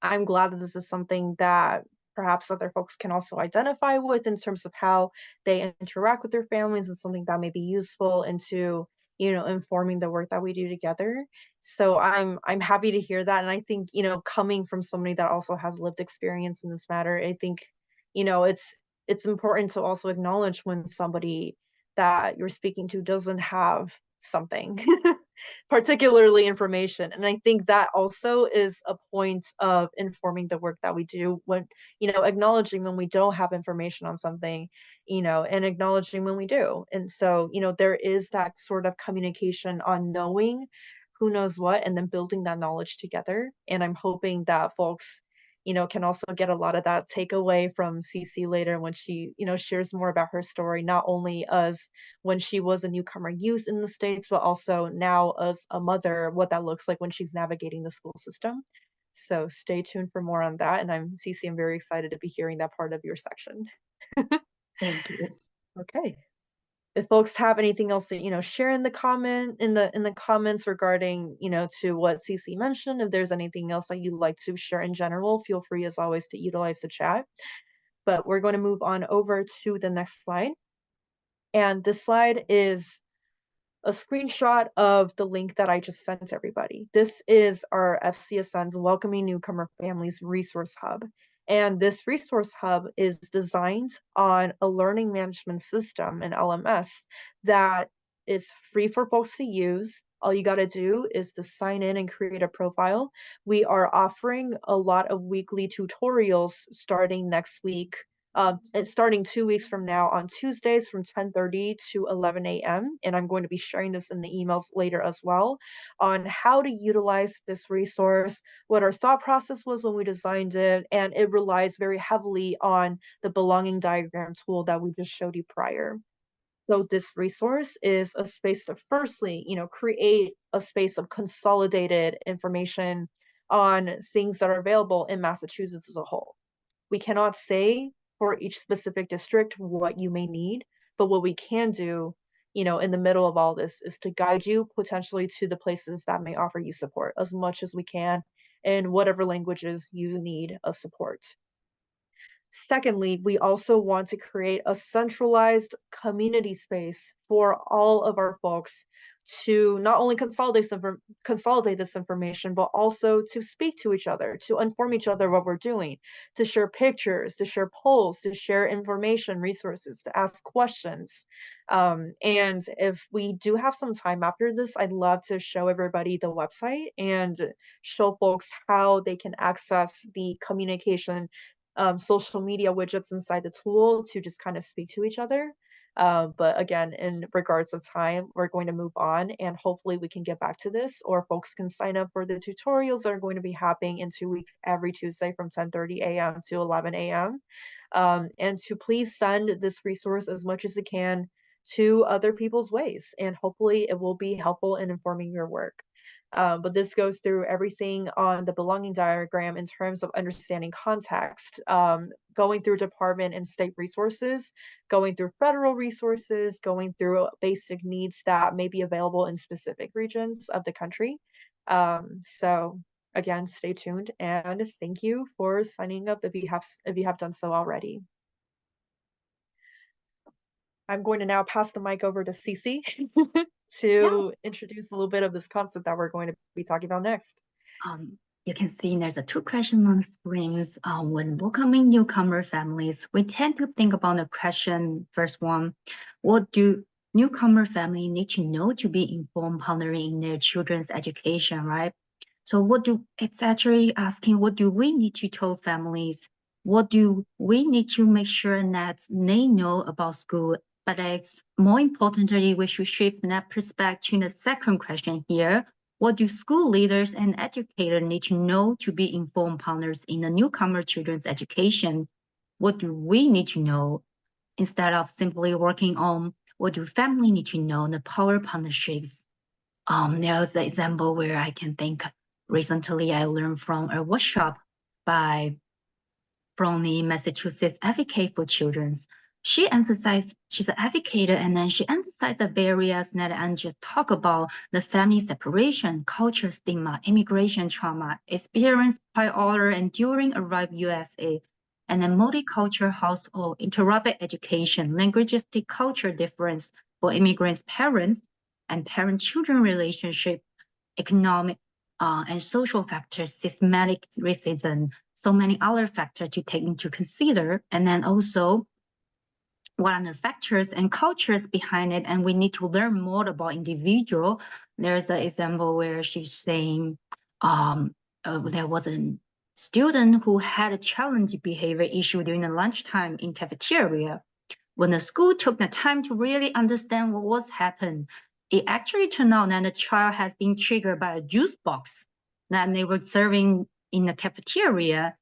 I'm glad that this is something that perhaps other folks can also identify with in terms of how they interact with their families, and something that may be useful into informing the work that we do together. So I'm happy to hear that, and I think coming from somebody that also has lived experience in this matter, I think it's important to also acknowledge when somebody that you're speaking to doesn't have something particularly information. And I think that also is a point of informing the work that we do, when acknowledging when we don't have information on something, and acknowledging when we do. And so there is that sort of communication on knowing who knows what, and then building that knowledge together. And I'm hoping that folks can also get a lot of that takeaway from CeCe later when she, shares more about her story, not only as when she was a newcomer youth in the States, but also now as a mother, what that looks like when she's navigating the school system. So stay tuned for more on that. And CeCe, I'm very excited to be hearing that part of your section. Thank you. Okay. If folks have anything else to share in the comments regarding to what CeCe mentioned, if there's anything else that you'd like to share in general, feel free as always to utilize the chat. But we're going to move on over to the next slide, and this slide is a screenshot of the link that I just sent to everybody. This is our FCSN's Welcoming Newcomer Families Resource Hub. And this resource hub is designed on a learning management system, an LMS, that is free for folks to use. All you got to do is to sign in and create a profile. We are offering a lot of weekly tutorials starting next week It's starting 2 weeks from now on Tuesdays from 10:30 to 11 a.m. And I'm going to be sharing this in the emails later as well on how to utilize this resource, what our thought process was when we designed it, and it relies very heavily on the belonging diagram tool that we just showed you prior. So this resource is a space to firstly, create a space of consolidated information on things that are available in Massachusetts as a whole. We cannot say for each specific district what you may need, but what we can do, in the middle of all this is to guide you potentially to the places that may offer you support as much as we can in whatever languages you need a support. Secondly, we also want to create a centralized community space for all of our folks to not only consolidate this information, but also to speak to each other, to inform each other what we're doing, to share pictures, to share polls, to share information, resources, to ask questions. And if we do have some time after this, I'd love to show everybody the website and show folks how they can access the communication social media widgets inside the tool to just kind of speak to each other. But again, in regards of time, we're going to move on and hopefully we can get back to this, or folks can sign up for the tutorials that are going to be happening in 2 weeks every Tuesday from 10:30 a.m. to 11 a.m. And to please send this resource as much as it can to other people's ways, and hopefully it will be helpful in informing your work. But this goes through everything on the belonging diagram in terms of understanding context, going through department and state resources, going through federal resources, going through basic needs that may be available in specific regions of the country. So again, stay tuned and thank you for signing up if you have done so already. I'm going to now pass the mic over to CeCe to introduce a little bit of this concept that we're going to be talking about next. You can see there's a 2 questions on the screens. When welcoming newcomer families, we tend to think about the question, first one, what do newcomer family need to know to be informed partnering in their children's education, right? So it's actually asking, what do we need to tell families? What do we need to make sure that they know about school? But it's more importantly, we should shift that perspective to the second question here. What do school leaders and educators need to know to be informed partners in the newcomer children's education? What do we need to know instead of simply working on what do family need to know, the power partnerships? There's an example where I can think recently I learned from a workshop from the Massachusetts Advocate for Children. She's an advocate, and then she emphasized the barriers that and just talk about the family separation, culture stigma, immigration trauma, experience prior and during arrival USA, and then multicultural household, interrupted education, linguistic culture difference for immigrants' parents, and parent-children relationship, economic and social factors, systematic racism, so many other factors to take into consider, and then also what are the factors and cultures behind it, and we need to learn more about individual. There's an example where she's saying there was a student who had a challenging behavior issue during the lunchtime in cafeteria. When the school took the time to really understand what was happened, it actually turned out that the child has been triggered by a juice box that they were serving in the cafeteria.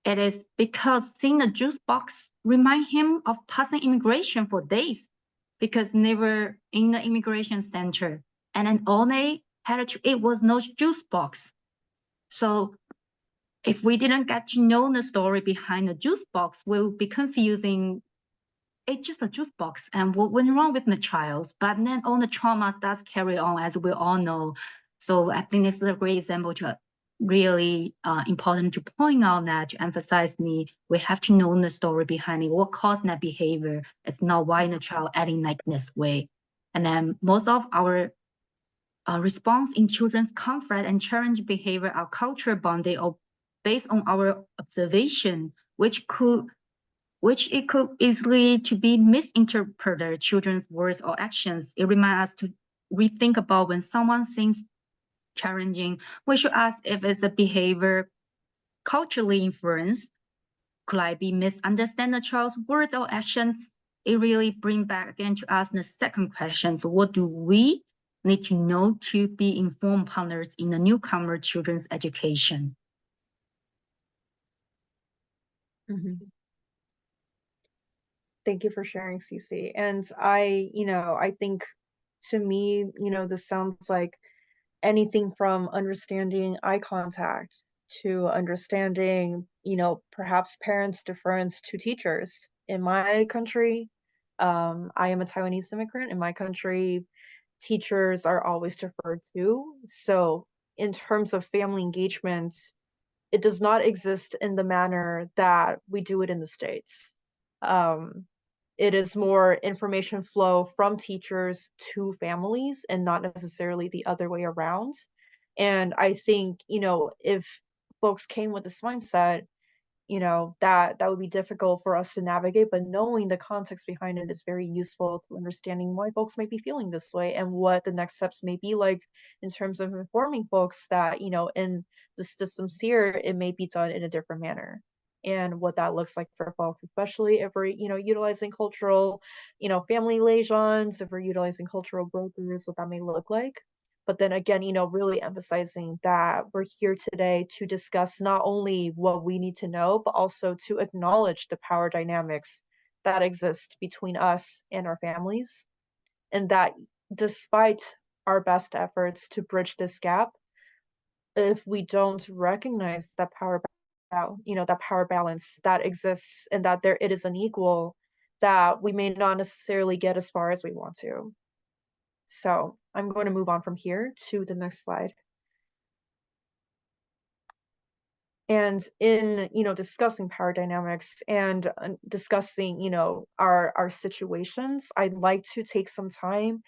It is because seeing the juice box remind him of passing immigration for days, because they were in the immigration center, and then all they had it was no juice box. So if we didn't get to know the story behind the juice box, we'll be confusing. It's just a juice box, and what went wrong with the child? But then all the traumas does carry on, as we all know. So I think this is a great example to really important to point out that, to emphasize we have to know the story behind it, what caused that behavior. It's not why the child acting like this way. And then most of our response in children's conflict and challenge behavior are culture bonded or based on our observation, which it could easily to be misinterpreted children's words or actions. It reminds us to rethink about when someone seems challenging, we should ask if it's a behavior culturally influenced Could I be misunderstand the child's words or actions? It really brings back again to us the second question. So what do we need to know to be informed partners in the newcomer children's education? Mm-hmm. Thank you for sharing, CeCe. And I think to me, this sounds like anything from understanding eye contact to understanding, perhaps parents' deference to teachers. In my country, I am a Taiwanese immigrant. In my country, teachers are always deferred to. So, in terms of family engagement, it does not exist in the manner that we do it in the States. Um, it is more information flow from teachers to families and not necessarily the other way around. And I think, if folks came with this mindset, that would be difficult for us to navigate, but knowing the context behind it is very useful to understanding why folks might be feeling this way and what the next steps may be like in terms of informing folks that, in the systems here, it may be done in a different manner. And what that looks like for folks, especially if we're, utilizing cultural, family liaisons, if we're utilizing cultural brokers, what that may look like. But then again, really emphasizing that we're here today to discuss not only what we need to know, but also to acknowledge the power dynamics that exist between us and our families. And that despite our best efforts to bridge this gap, if we don't recognize that that power balance that exists and that it is unequal, that we may not necessarily get as far as we want to. So I'm going to move on from here to the next slide. And in, discussing power dynamics and discussing, our situations, I'd like to take some time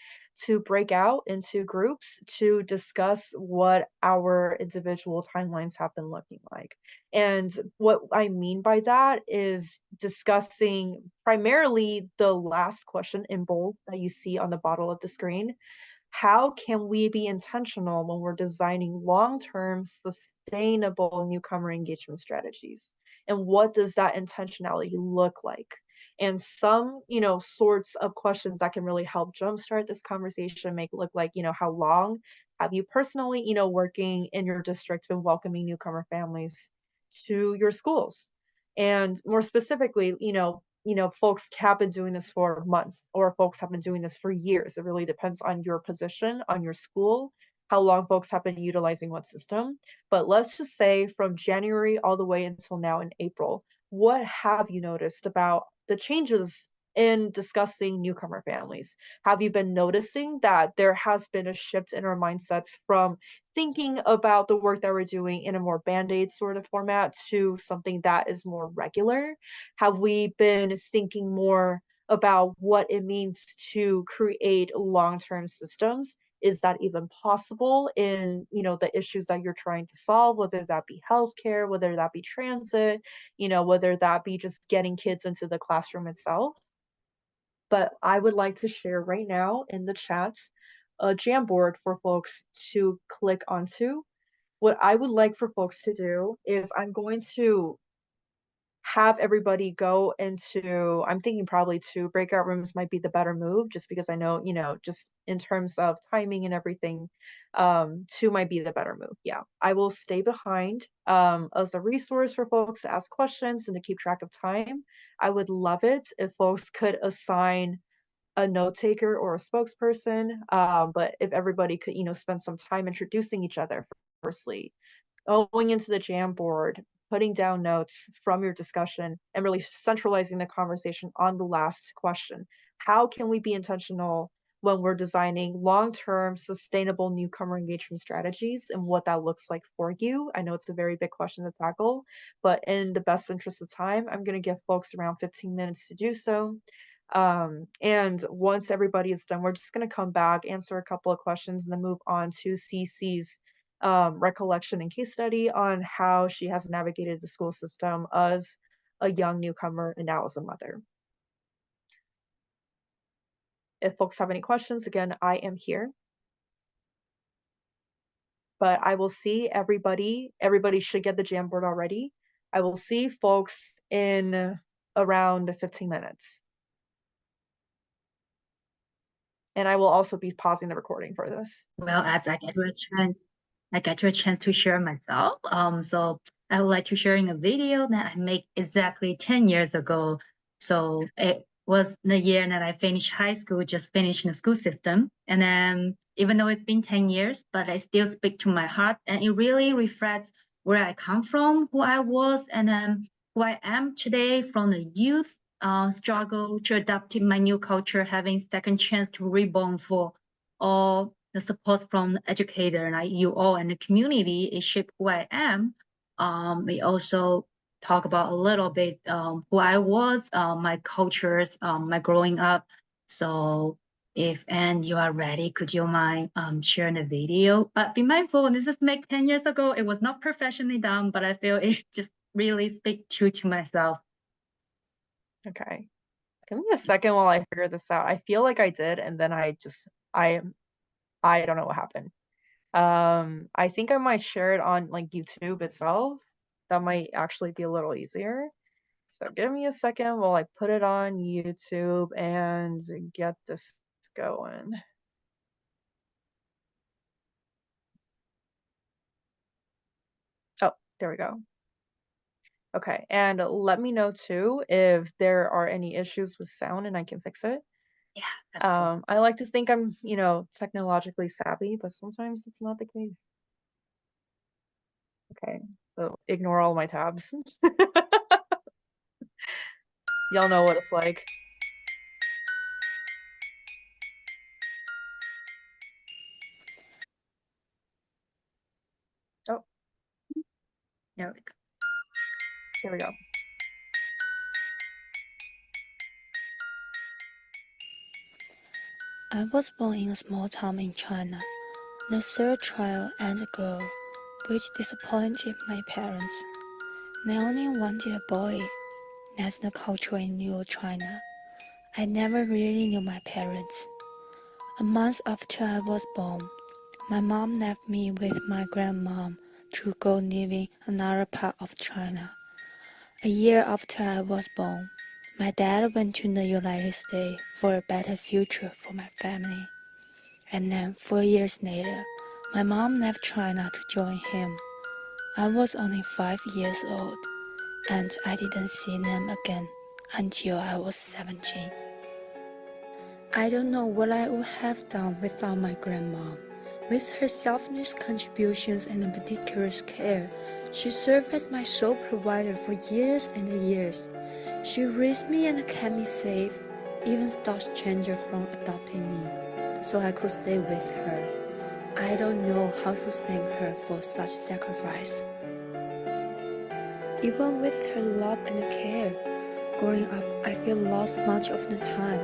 to break out into groups to discuss what our individual timelines have been looking like. And what I mean by that is discussing primarily the last question in bold that you see on the bottom of the screen. How can we be intentional when we're designing long-term sustainable newcomer engagement strategies? And what does that intentionality look like? And some, sorts of questions that can really help jumpstart this conversation make look like, how long have you personally, working in your district been welcoming newcomer families to your schools? And more specifically, folks have been doing this for months or folks have been doing this for years. It really depends on your position, on your school, how long folks have been utilizing what system. But let's just say from January all the way until now in April, what have you noticed about the changes in discussing newcomer families? Have you been noticing that there has been a shift in our mindsets from thinking about the work that we're doing in a more band-aid sort of format to something that is more regular? Have we been thinking more about what it means to create long-term systems? Is that even possible in, the issues that you're trying to solve, whether that be healthcare, whether that be transit, whether that be just getting kids into the classroom itself? But I would like to share right now in the chat a Jamboard for folks to click onto. What I would like for folks to do is I'm going to have everybody go into, I'm thinking probably two breakout rooms might be the better move, just because I know, just in terms of timing and everything, two might be the better move. Yeah, I will stay behind as a resource for folks to ask questions and to keep track of time. I would love it if folks could assign a note taker or a spokesperson, but if everybody could, spend some time introducing each other firstly, going into the Jamboard, putting down notes from your discussion, and really centralizing the conversation on the last question. How can we be intentional when we're designing long-term sustainable newcomer engagement strategies and what that looks like for you? I know it's a very big question to tackle, but in the best interest of time, I'm going to give folks around 15 minutes to do so. And once everybody is done, we're just going to come back, answer a couple of questions, and then move on to CeCe's recollection and case study on how she has navigated the school system as a young newcomer and now as a mother. If folks have any questions, again, I am here. But I will see everybody. Everybody should get the Jamboard already. I will see folks in around 15 minutes. And I will also be pausing the recording for this. Well, as I get a chance to share myself. So I would like to sharing a video that I made exactly 10 years ago. So it was the year that I finished high school, just finished in the school system. And then even though it's been 10 years, but I still speak to my heart, and it really reflects where I come from, who I was, and who I am today from the youth struggle to adapt to my new culture, having second chance to reborn for all the support from the educator, like you all and the community, it shaped who I am. We also talk about a little bit who I was, my cultures, my growing up. So if and you are ready, could you mind sharing the video? But be mindful, this is made 10 years ago. It was not professionally done, but I feel it just really speak true to myself. Okay. Give me a second while I figure this out. I feel like I did, and then I don't know what happened. I think I might share it on like YouTube itself. That might actually be a little easier. So give me a second while I put it on YouTube and get this going. Oh, there we go. Okay, and let me know too if there are any issues with sound and I can fix it. Yeah, that's cool. I like to think I'm, technologically savvy, but sometimes it's not the case. Okay, so ignore all my tabs. Y'all know what it's like. Oh, There we go. there we go. I was born in a small town in China, the third child and a girl, which disappointed my parents. They only wanted a boy. That's the culture in New China. I never really knew my parents. A month after I was born, my mom left me with my grandmom to go live in another part of China. A year after I was born, my dad went to the United States for a better future for my family. And then 4 years later, my mom left China to join him. I was only 5 years old, and I didn't see them again until I was 17. I don't know what I would have done without my grandma. With her selfless contributions and meticulous care, she served as my sole provider for years and years. She raised me and kept me safe, even stopped strangers from adopting me, so I could stay with her. I don't know how to thank her for such sacrifice. Even with her love and care, growing up I feel lost much of the time.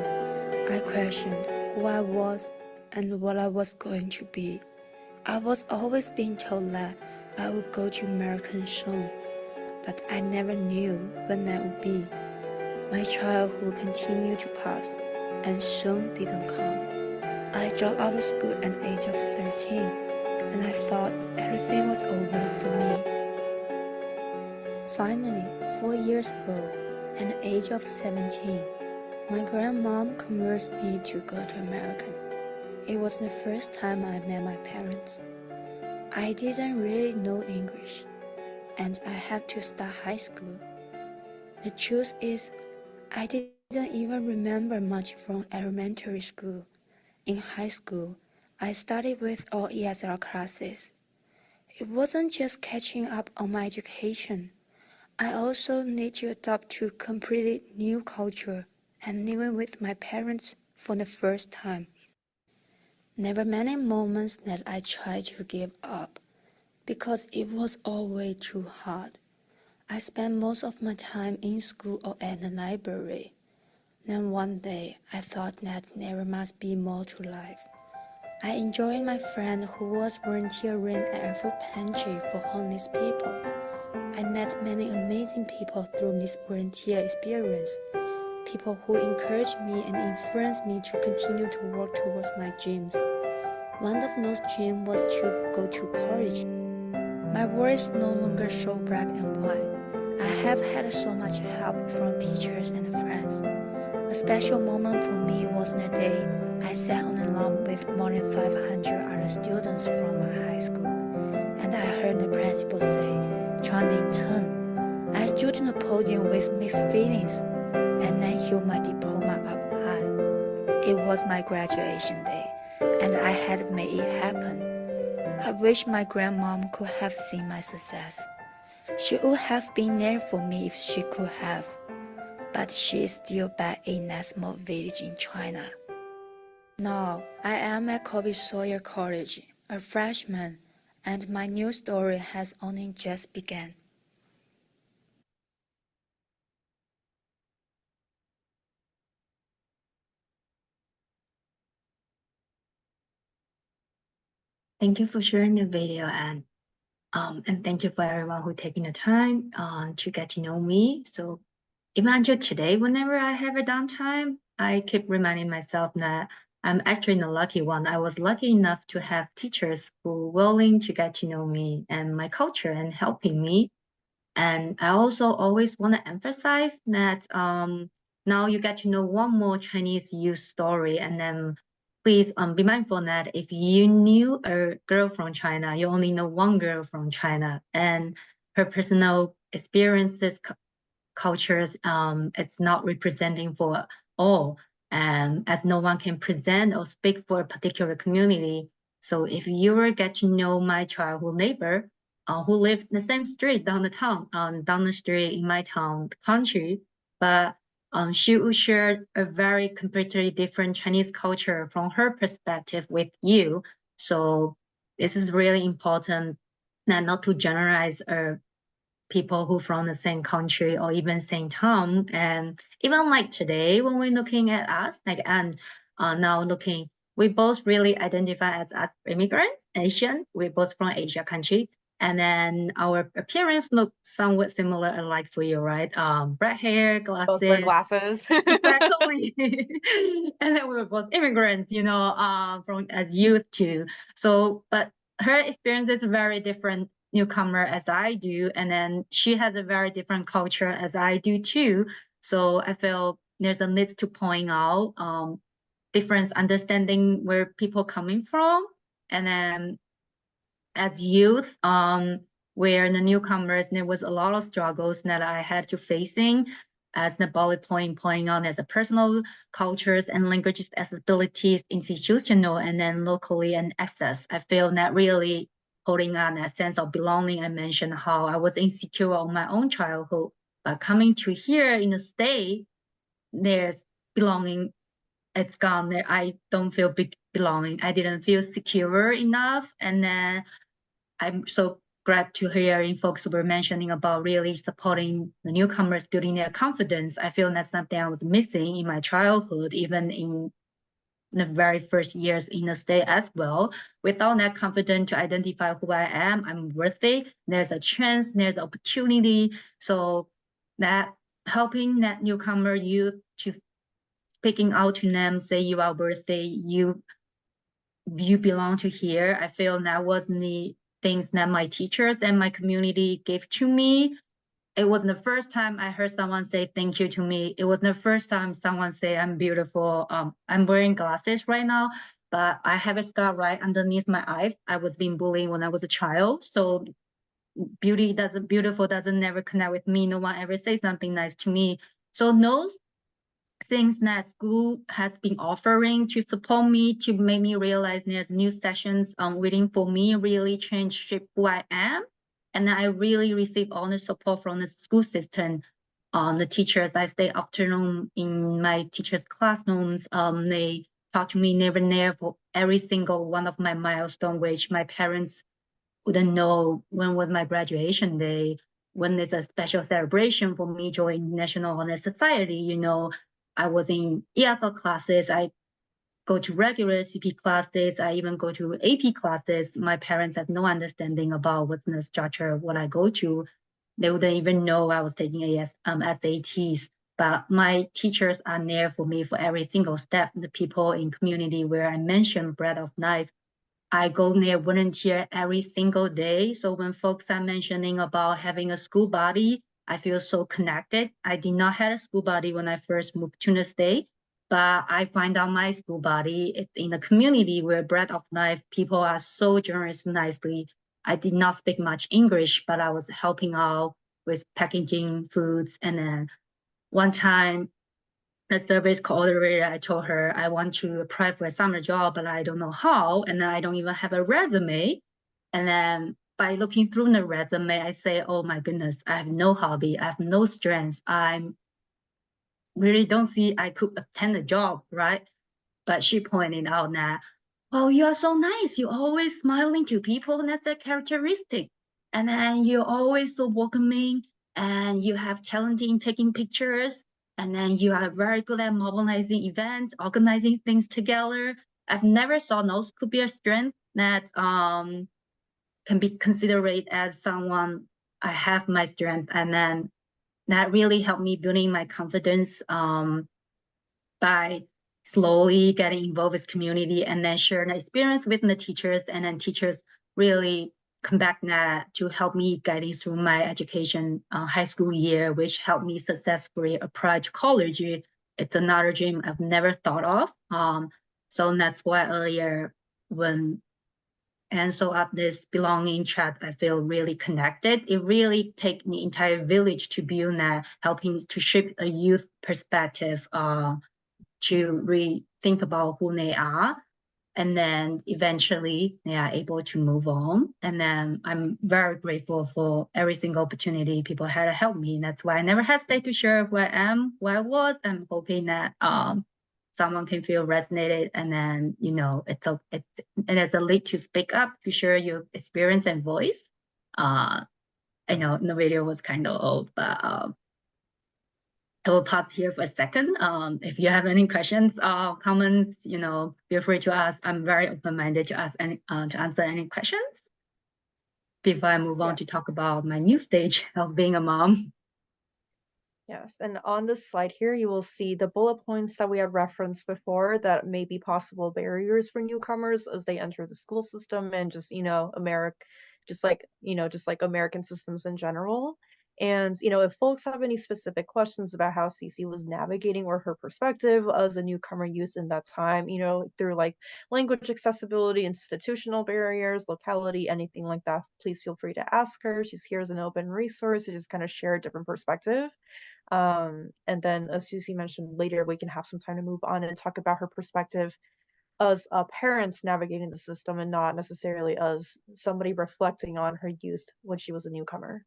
I questioned who I was and what I was going to be. I was always being told that I would go to America soon, but I never knew when that would be. My childhood continued to pass, and soon didn't come. I dropped out of school at the age of 13, and I thought everything was over for me. Finally, 4 years ago, at the age of 17, my grandmom convinced me to go to America. It was the first time I met my parents. I didn't really know English, and I had to start high school. The truth is, I didn't even remember much from elementary school. In high school, I studied with all ESL classes. It wasn't just catching up on my education. I also need to adapt to a completely new culture and living with my parents for the first time. There were many moments that I tried to give up because it was all way too hard. I spent most of my time in school or at the library. Then one day, I thought that there must be more to life. I enjoyed my friend who was volunteering at a food pantry for homeless people. I met many amazing people through this volunteer experience. People who encouraged me and influenced me to continue to work towards my dreams. One of those dreams was to go to college. My world is no longer so black and white. I have had so much help from teachers and friends. A special moment for me was the day I sat on the lawn with more than 500 other students from my high school, and I heard the principal say, Chen. I stood on the podium with mixed feelings, and then held my diploma up high. It was my graduation day, and I had made it happen. I wish my grandmom could have seen my success. She would have been there for me if she could have, but she is still back in that small village in China. Now, I am at Kobe Sawyer College, a freshman, and my new story has only just begun. Thank you for sharing the video, and thank you for everyone who taking the time to get to know me. So even until today, whenever I have a downtime, I keep reminding myself that I'm actually the lucky one. I was lucky enough to have teachers who were willing to get to know me and my culture and helping me. And I also always want to emphasize that now you get to know one more Chinese youth story, and then please be mindful that if you knew a girl from China, you only know one girl from China, and her personal experiences, cultures, it's not representing for all, and as no one can present or speak for a particular community. So if you were get to know my childhood neighbor, who lived in the same street down the town, down the street in my town, country, but she would share a very completely different Chinese culture from her perspective with you. So this is really important, and not to generalize people who from the same country or even same town. And even like today, when we're looking at us, like, and now looking, we both really identify as immigrants, Asian. We're both from Asia country. And then our appearance looks somewhat similar alike for you, right? Black hair, Both wear glasses. glasses. Exactly. And then we were both immigrants, from as youth too. So, but her experience is very different newcomer as I do, and then she has a very different culture as I do too. So I feel there's a need to point out difference, understanding where people coming from, and then as youth, where the newcomers, there was a lot of struggles that I had to facing. As the bullet point pointing out, as a personal cultures and languages abilities, institutional and then locally and access. I feel that really holding on that sense of belonging. I mentioned how I was insecure on my own childhood, but coming to here in the state, there's belonging. It's gone there. I don't feel belonging. I didn't feel secure enough, and then I'm so glad to hearing folks were mentioning about really supporting the newcomers, building their confidence. I feel that's something I was missing in my childhood, even in the very first years in the state as well. Without that confidence to identify who I am, I'm worthy, there's a chance, there's opportunity. So that helping that newcomer youth to speaking out to them, say you are worthy, you belong to here. I feel that was the things that my teachers and my community gave to me. It wasn't the first time I heard someone say thank you to me. It wasn't the first time someone say I'm beautiful. I'm wearing glasses right now, but I have a scar right underneath my eye. I was being bullied when I was a child. So beautiful doesn't never connect with me. No one ever say something nice to me. So those things that school has been offering to support me, to make me realize there's new sessions waiting for me, really change shape who I am. And I really receive all the support from the school system. The teachers, I stay afternoon in my teachers' classrooms. They talk to me never near for every single one of my milestone, which my parents wouldn't know when was my graduation day, when there's a special celebration for me joining National Honor Society. I was in ESL classes. I go to regular CP classes. I even go to AP classes. My parents had no understanding about what's the structure of what I go to. They wouldn't even know I was taking SATs. But my teachers are there for me for every single step. The people in community where I mentioned bread of life, I go there volunteer every single day. So when folks are mentioning about having a school body, I feel so connected. I did not have a school buddy when I first moved to the state, but I find out my school buddy, it's in a community where breath of life, people are so generous nicely. I did not speak much English, but I was helping out with packaging foods. And then one time, the service coordinator, I told her I want to apply for a summer job, but I don't know how. And then I don't even have a resume. And then by looking through the resume, I say, oh my goodness, I have no hobby. I have no strengths. I really don't see I could obtain a job, right? But she pointed out that, oh, you are so nice. You're always smiling to people. And that's a characteristic. And then you're always so welcoming and you have talent in taking pictures. And then you are very good at mobilizing events, organizing things together. I've never saw those could be a strength that can be considered as someone I have my strength. And then that really helped me building my confidence by slowly getting involved with community and then sharing the experience with the teachers. And then teachers really come back that to help me guiding through my education high school year, which helped me successfully apply to college. It's another dream I've never thought of. So that's why earlier when and so at this belonging chat, I feel really connected. It really takes the entire village to build that, helping to shape a youth perspective to rethink about who they are. And then eventually they are able to move on. And then I'm very grateful for every single opportunity people had to help me. And that's why I never hesitate to share who I am, where I was. I'm hoping that someone can feel resonated. And then, you know, and there's a lead to speak up, to share your experience and voice. I know the video was kind of old, but I will pause here for a second. If you have any questions, comments, you know, feel free to ask. I'm very open-minded to ask any, to answer any questions before I move on to talk about my new stage of being a mom. Yes, and on this slide here, you will see the bullet points that we had referenced before that may be possible barriers for newcomers as they enter the school system and just, you know, just like American systems in general. And, you know, if folks have any specific questions about how CeCe was navigating or her perspective as a newcomer youth in that time, you know, through like language accessibility, institutional barriers, locality, anything like that, please feel free to ask her. She's here as an open resource to just kind of share a different perspective. And then, as CeCe mentioned later, we can have some time to move on and talk about her perspective as a parent navigating the system and not necessarily as somebody reflecting on her youth when she was a newcomer.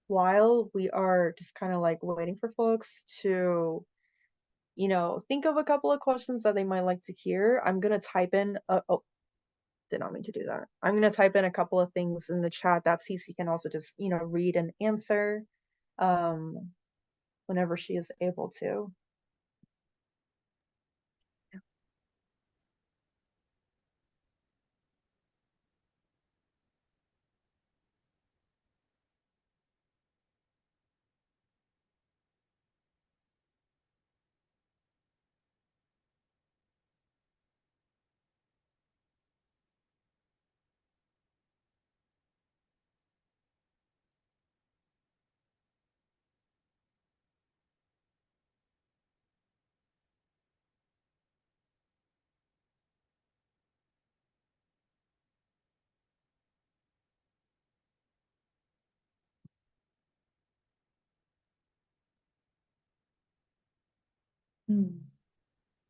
While we are just kind of like waiting for folks to, you know, think of a couple of questions that they might like to hear, I'm going to type in, oh, did not mean to do that. I'm going to type in a couple of things in the chat that CeCe can also just, you know, read and answer whenever she is able to.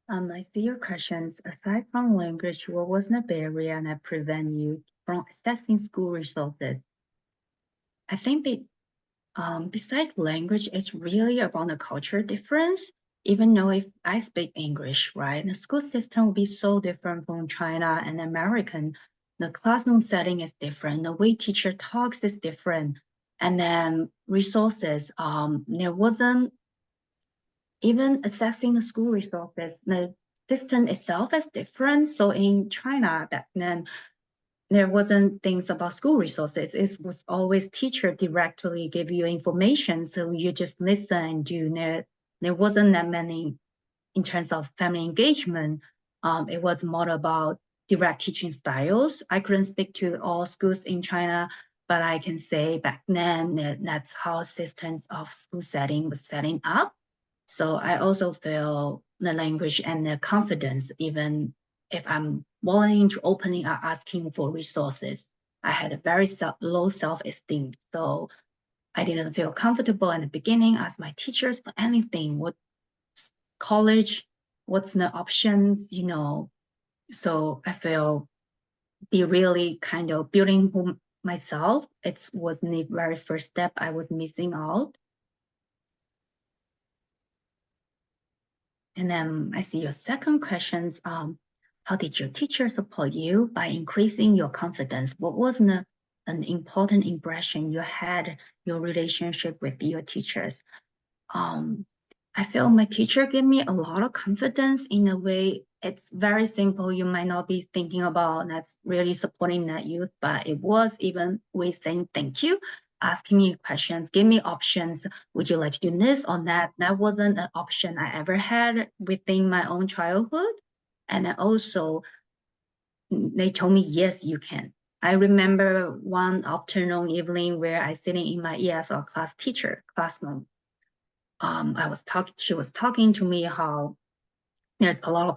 I see your questions. Aside from language, what was the barrier that prevent you from accessing school resources? I think besides language, it's really about the culture difference. Even though if I speak English, right, the school system will be so different from China and American. The classroom setting is different. The way teacher talks is different. And then resources, there wasn't even accessing the school resources. The system itself is different. So in China back then, there wasn't things about school resources. It was always teacher directly give you information. So you just listen and do. There wasn't that many in terms of family engagement, it was more about direct teaching styles. I couldn't speak to all schools in China, but I can say back then that's how systems of school setting was setting up. So I also feel the language and the confidence, even if I'm willing to opening or asking for resources. I had a very low self-esteem. So I didn't feel comfortable in the beginning, ask my teachers for anything. What's college? What's the options? So I feel be really kind of building myself. It was the very first step I was missing out. And then I see your second questions. How did your teacher support you by increasing your confidence? What was an important impression you had your relationship with your teachers? I feel my teacher gave me a lot of confidence in a way. It's very simple. You might not be thinking about that's really supporting that youth, but it was even with saying thank you, asking me questions, give me options. Would you like to do this or that? That wasn't an option I ever had within my own childhood. And then also they told me, yes, you can. I remember one afternoon evening where I sitting in my ESL classroom. She was talking to me how there's a lot of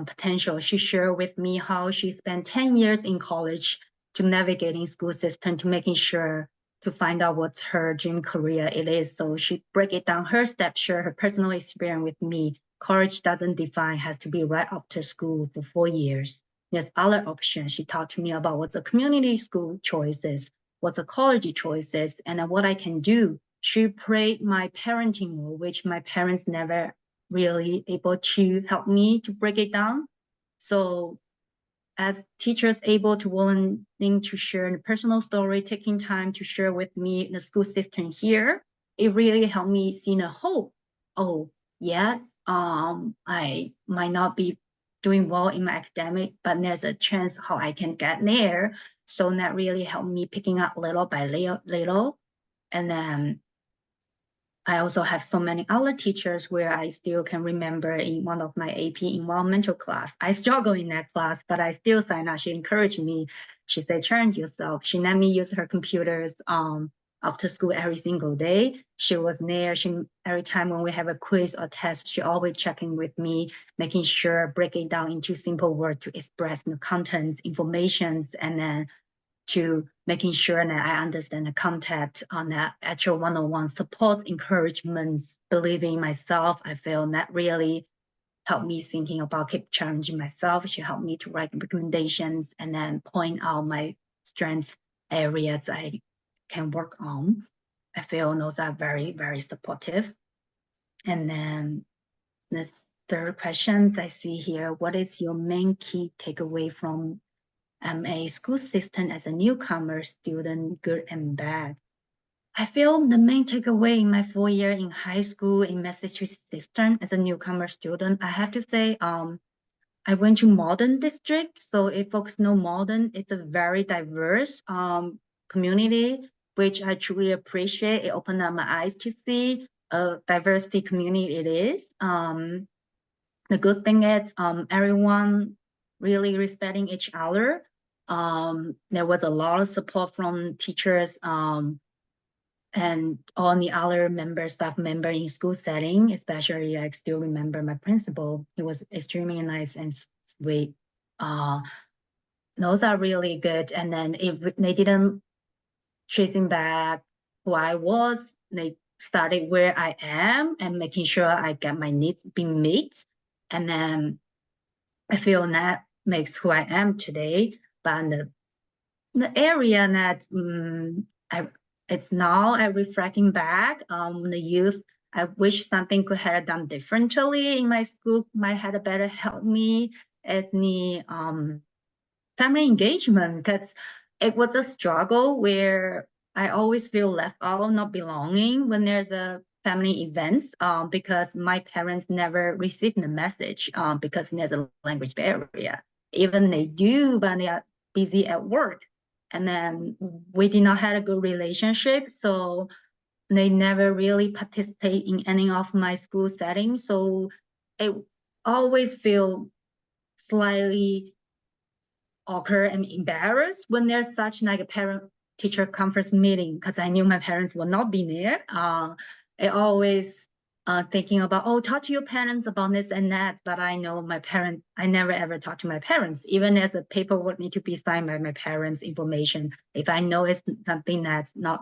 potential. She shared with me how she spent 10 years in college to navigating school system, to making sure to find out what's her dream career it is. So she break it down her steps, share her personal experience with me. College doesn't define, has to be right after school for 4 years. There's other options. She talked to me about what's a community school choices, what's a college choices, and what I can do. She played my parenting role, which my parents never really able to help me to break it down. So as teachers able to willing to share the personal story, taking time to share with me the school system here, it really helped me see the hope. Oh, yes, I might not be doing well in my academic, but there's a chance how I can get there. So that really helped me picking up little by little. And then I also have so many other teachers where I still can remember in one of my AP environmental class. I struggle in that class, but I still sign up. She encouraged me. She said, challenge yourself. She let me use her computers after school every single day. She was there. Every time when we have a quiz or test, she always checking with me, making sure, breaking down into simple words to express the contents, informations, and then to making sure that I understand the content on that actual one-on-one support, encouragements, believing in myself. I feel that really helped me thinking about keep challenging myself. She helped me to write recommendations and then point out my strength areas I can work on. I feel those are very, very supportive. And then the third questions I see here, what is your main key takeaway from a school system as a newcomer student, good and bad? I feel the main takeaway in my 4 year in high school in Massachusetts system as a newcomer student, I have to say, I went to Modern District. So if folks know Modern, it's a very diverse community, which I truly appreciate. It opened up my eyes to see a diversity community it is. The good thing is everyone really respecting each other. There was a lot of support from teachers and all the other staff member in school setting, especially I still remember my principal. He was extremely nice and sweet. Those are really good. And then if they didn't chasing back who I was, they started where I am and making sure I get my needs being met. And then I feel that makes who I am today. But the area that it's now I'm reflecting back, the youth, I wish something could have done differently in my school, might have better help me as the family engagement, because it was a struggle where I always feel left out, not belonging when there's a family events, because my parents never received the message because there's a language barrier. Even they do, but they are busy at work. And then we did not have a good relationship. So they never really participate in any of my school settings. So it always feel slightly awkward and embarrassed when there's such like a parent-teacher conference meeting, because I knew my parents will not be there. I always thinking about, oh, talk to your parents about this and that, but I know my parents, I never ever talk to my parents, even as a paperwork need to be signed by my parents' information. If I know it's something that's not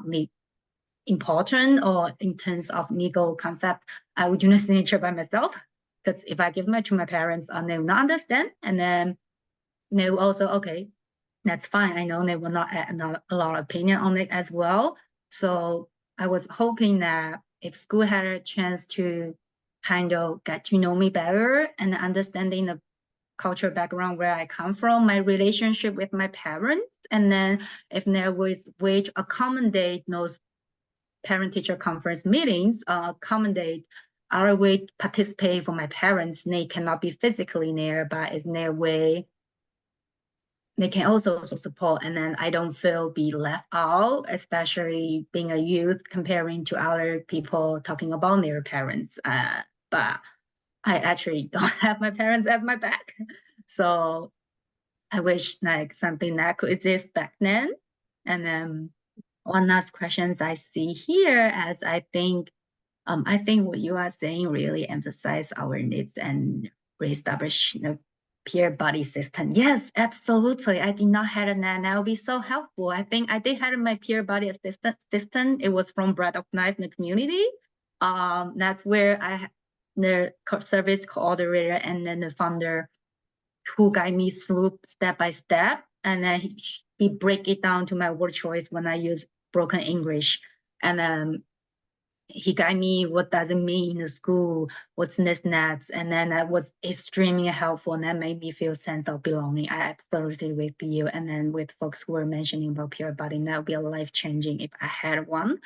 important or in terms of legal concept, I would do the signature by myself, because if I give it to my parents, they will not understand, and then they will also, okay, that's fine. I know they will not add a lot of opinion on it as well. So I was hoping that if school had a chance to kind of get to know me better and understanding the cultural background where I come from, my relationship with my parents, and then if there was way to accommodate those parent-teacher conference meetings, accommodate our way to participate for my parents. They cannot be physically there, but it's their way they can also support, and then I don't feel be left out, especially being a youth comparing to other people talking about their parents. But I actually don't have my parents at my back. So I wish like something that could exist back then. And then one last questions I see here, as I think what you are saying really emphasize our needs and reestablish peer buddy system. Yes, absolutely. I did not have that. That would be so helpful. I think I did have my peer buddy assistant. It was from Bread of Life in the community. That's where I had the service coordinator and then the founder who guide me through step by step. And then he break it down to my word choice when I use broken English. And then he guide me what does it mean in the school, what's this next, and then that was extremely helpful, and that made me feel sense of belonging. I absolutely with you, and then with folks who were mentioning about peer buddy, that would be a life changing if I had one.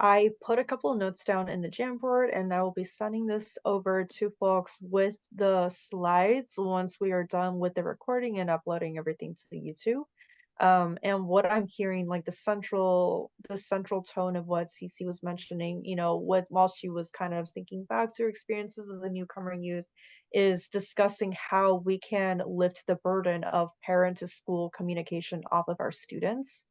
I put a couple of notes down in the Jamboard, and I will be sending this over to folks with the slides once we are done with the recording and uploading everything to the YouTube. And what I'm hearing, like the central tone of what CeCe was mentioning, while she was kind of thinking back to her experiences as a newcomer youth, is discussing how we can lift the burden of parent to school communication off of our students,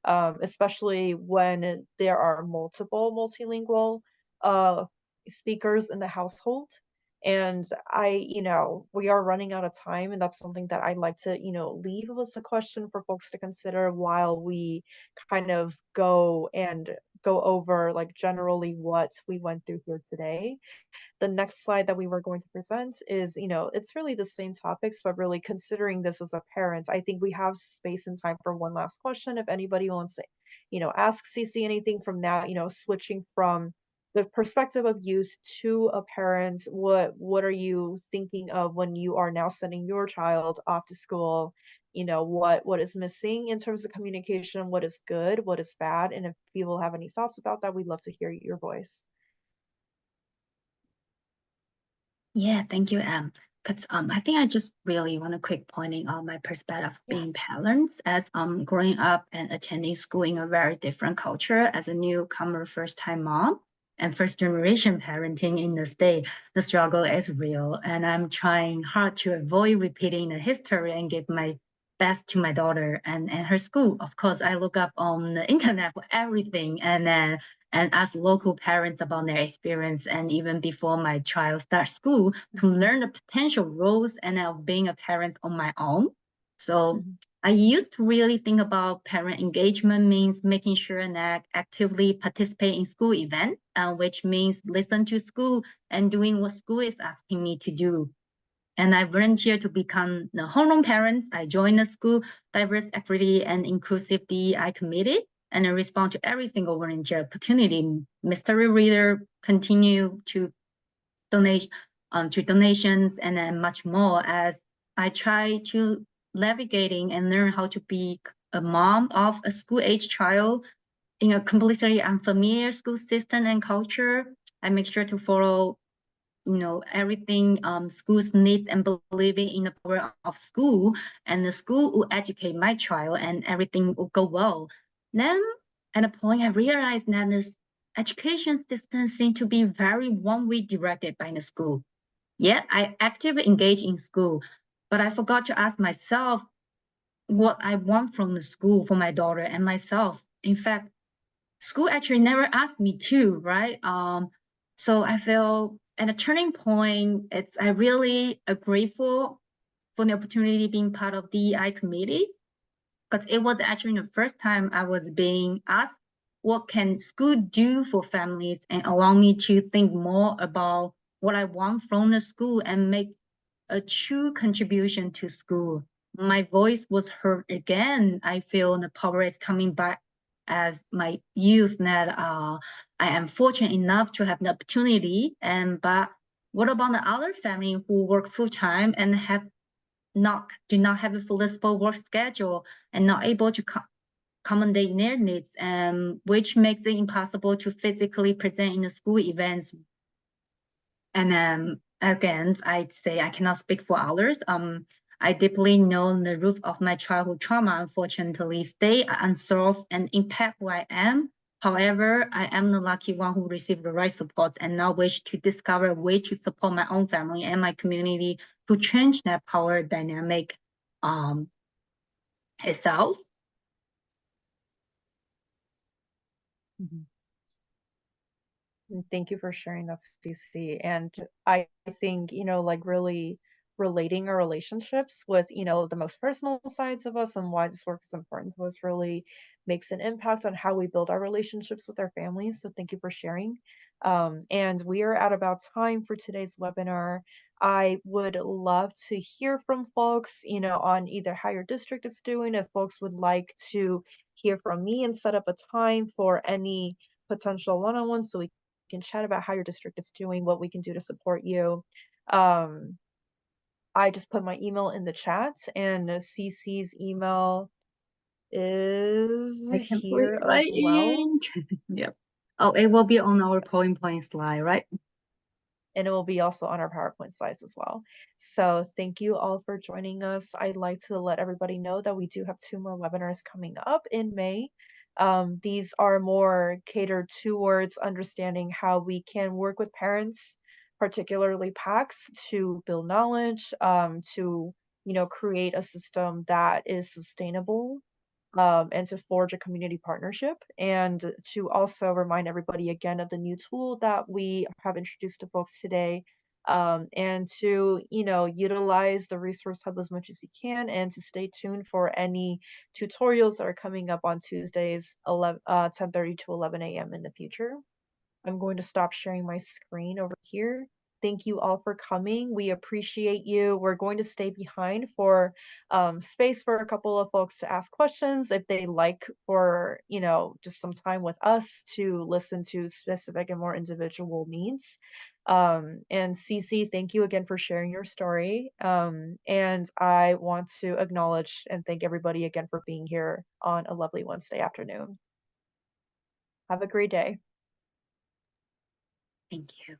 especially when there are multiple multilingual speakers in the household. And we are running out of time, and that's something that I'd like to, leave as a question for folks to consider while we kind of go over like generally what we went through here today. The next slide that we were going to present is, it's really the same topics, but really considering this as a parent, I think we have space and time for one last question. If anybody wants to, ask CeCe anything from that, switching from the perspective of youth to a parent, what are you thinking of when you are now sending your child off to school? What is missing in terms of communication, what is good, what is bad, and if people have any thoughts about that, we'd love to hear your voice. Yeah, thank you, because I think I just really want to quick pointing on my perspective of being parents, as growing up and attending school in a very different culture as a newcomer, first time mom and first generation parenting in the state. The struggle is real, and I'm trying hard to avoid repeating the history and give my best to my daughter and her school. Of course, I look up on the internet for everything, and then ask local parents about their experience, and even before my child starts school, to learn the potential roles and of being a parent on my own. So I used to really think about parent engagement means making sure that actively participate in school events, which means listen to school and doing what school is asking me to do. And I volunteered to become the homeroom parents. I joined the school diverse equity and inclusivity I committed, and I respond to every single volunteer opportunity. Mystery reader continue to donate to donations, and then much more, as I try to navigating and learn how to be a mom of a school-age child in a completely unfamiliar school system and culture. I make sure to follow everything schools needs and believing in the power of school, and the school will educate my child and everything will go well. Then At a point, I realized that this education system seemed to be very one-way directed by the school. Yet I actively engaged in school, but I forgot to ask myself what I want from the school for my daughter and myself. In fact, school actually never asked me to, right? So I feel at a turning point, I really grateful for the opportunity being part of the DEI committee, because it was actually the first time I was being asked, what can school do for families, and allow me to think more about what I want from the school and make a true contribution to school. My voice was heard again. I feel the power is coming back as my youth that I am fortunate enough to have the opportunity. But what about the other family who work full time and do not have a flexible work schedule and not able to accommodate their needs, which makes it impossible to physically present in the school events. And again, I'd say I cannot speak for others. I deeply know the root of my childhood trauma, unfortunately, stay unsolved and impact who I am. However, I am the lucky one who received the right support and now wish to discover a way to support my own family and my community to change that power dynamic itself. Mhm. Thank you for sharing that, CeCe. And I think, like really relating our relationships with, the most personal sides of us and why this work is important to us really makes an impact on how we build our relationships with our families. So thank you for sharing. And we are at about time for today's webinar. I would love to hear from folks, on either how your district is doing, if folks would like to hear from me and set up a time for any potential one-on-ones so we can chat about how your district is doing, what we can do to support you. Um, I just put my email in the chat, and CeCe's email is I can put it here right as well. Yep. Oh, it will be on our PowerPoint slide, right? And it will be also on our PowerPoint slides as well. So thank you all for joining us. I'd like to let everybody know that we do have 2 more webinars coming up in May. These are more catered towards understanding how we can work with parents, particularly PACs, to build knowledge, to create a system that is sustainable, and to forge a community partnership, and to also remind everybody again of the new tool that we have introduced to folks today, and to utilize the resource hub as much as you can, and to stay tuned for any tutorials that are coming up on Tuesdays 10:30 to 11 a.m. in the future. I'm going to stop sharing my screen over here. Thank you all for coming. We appreciate you. We're going to stay behind for space for a couple of folks to ask questions if they like, for just some time with us to listen to specific and more individual needs. And CeCe, thank you again for sharing your story. And I want to acknowledge and thank everybody again for being here on a lovely Wednesday afternoon. Have a great day. Thank you.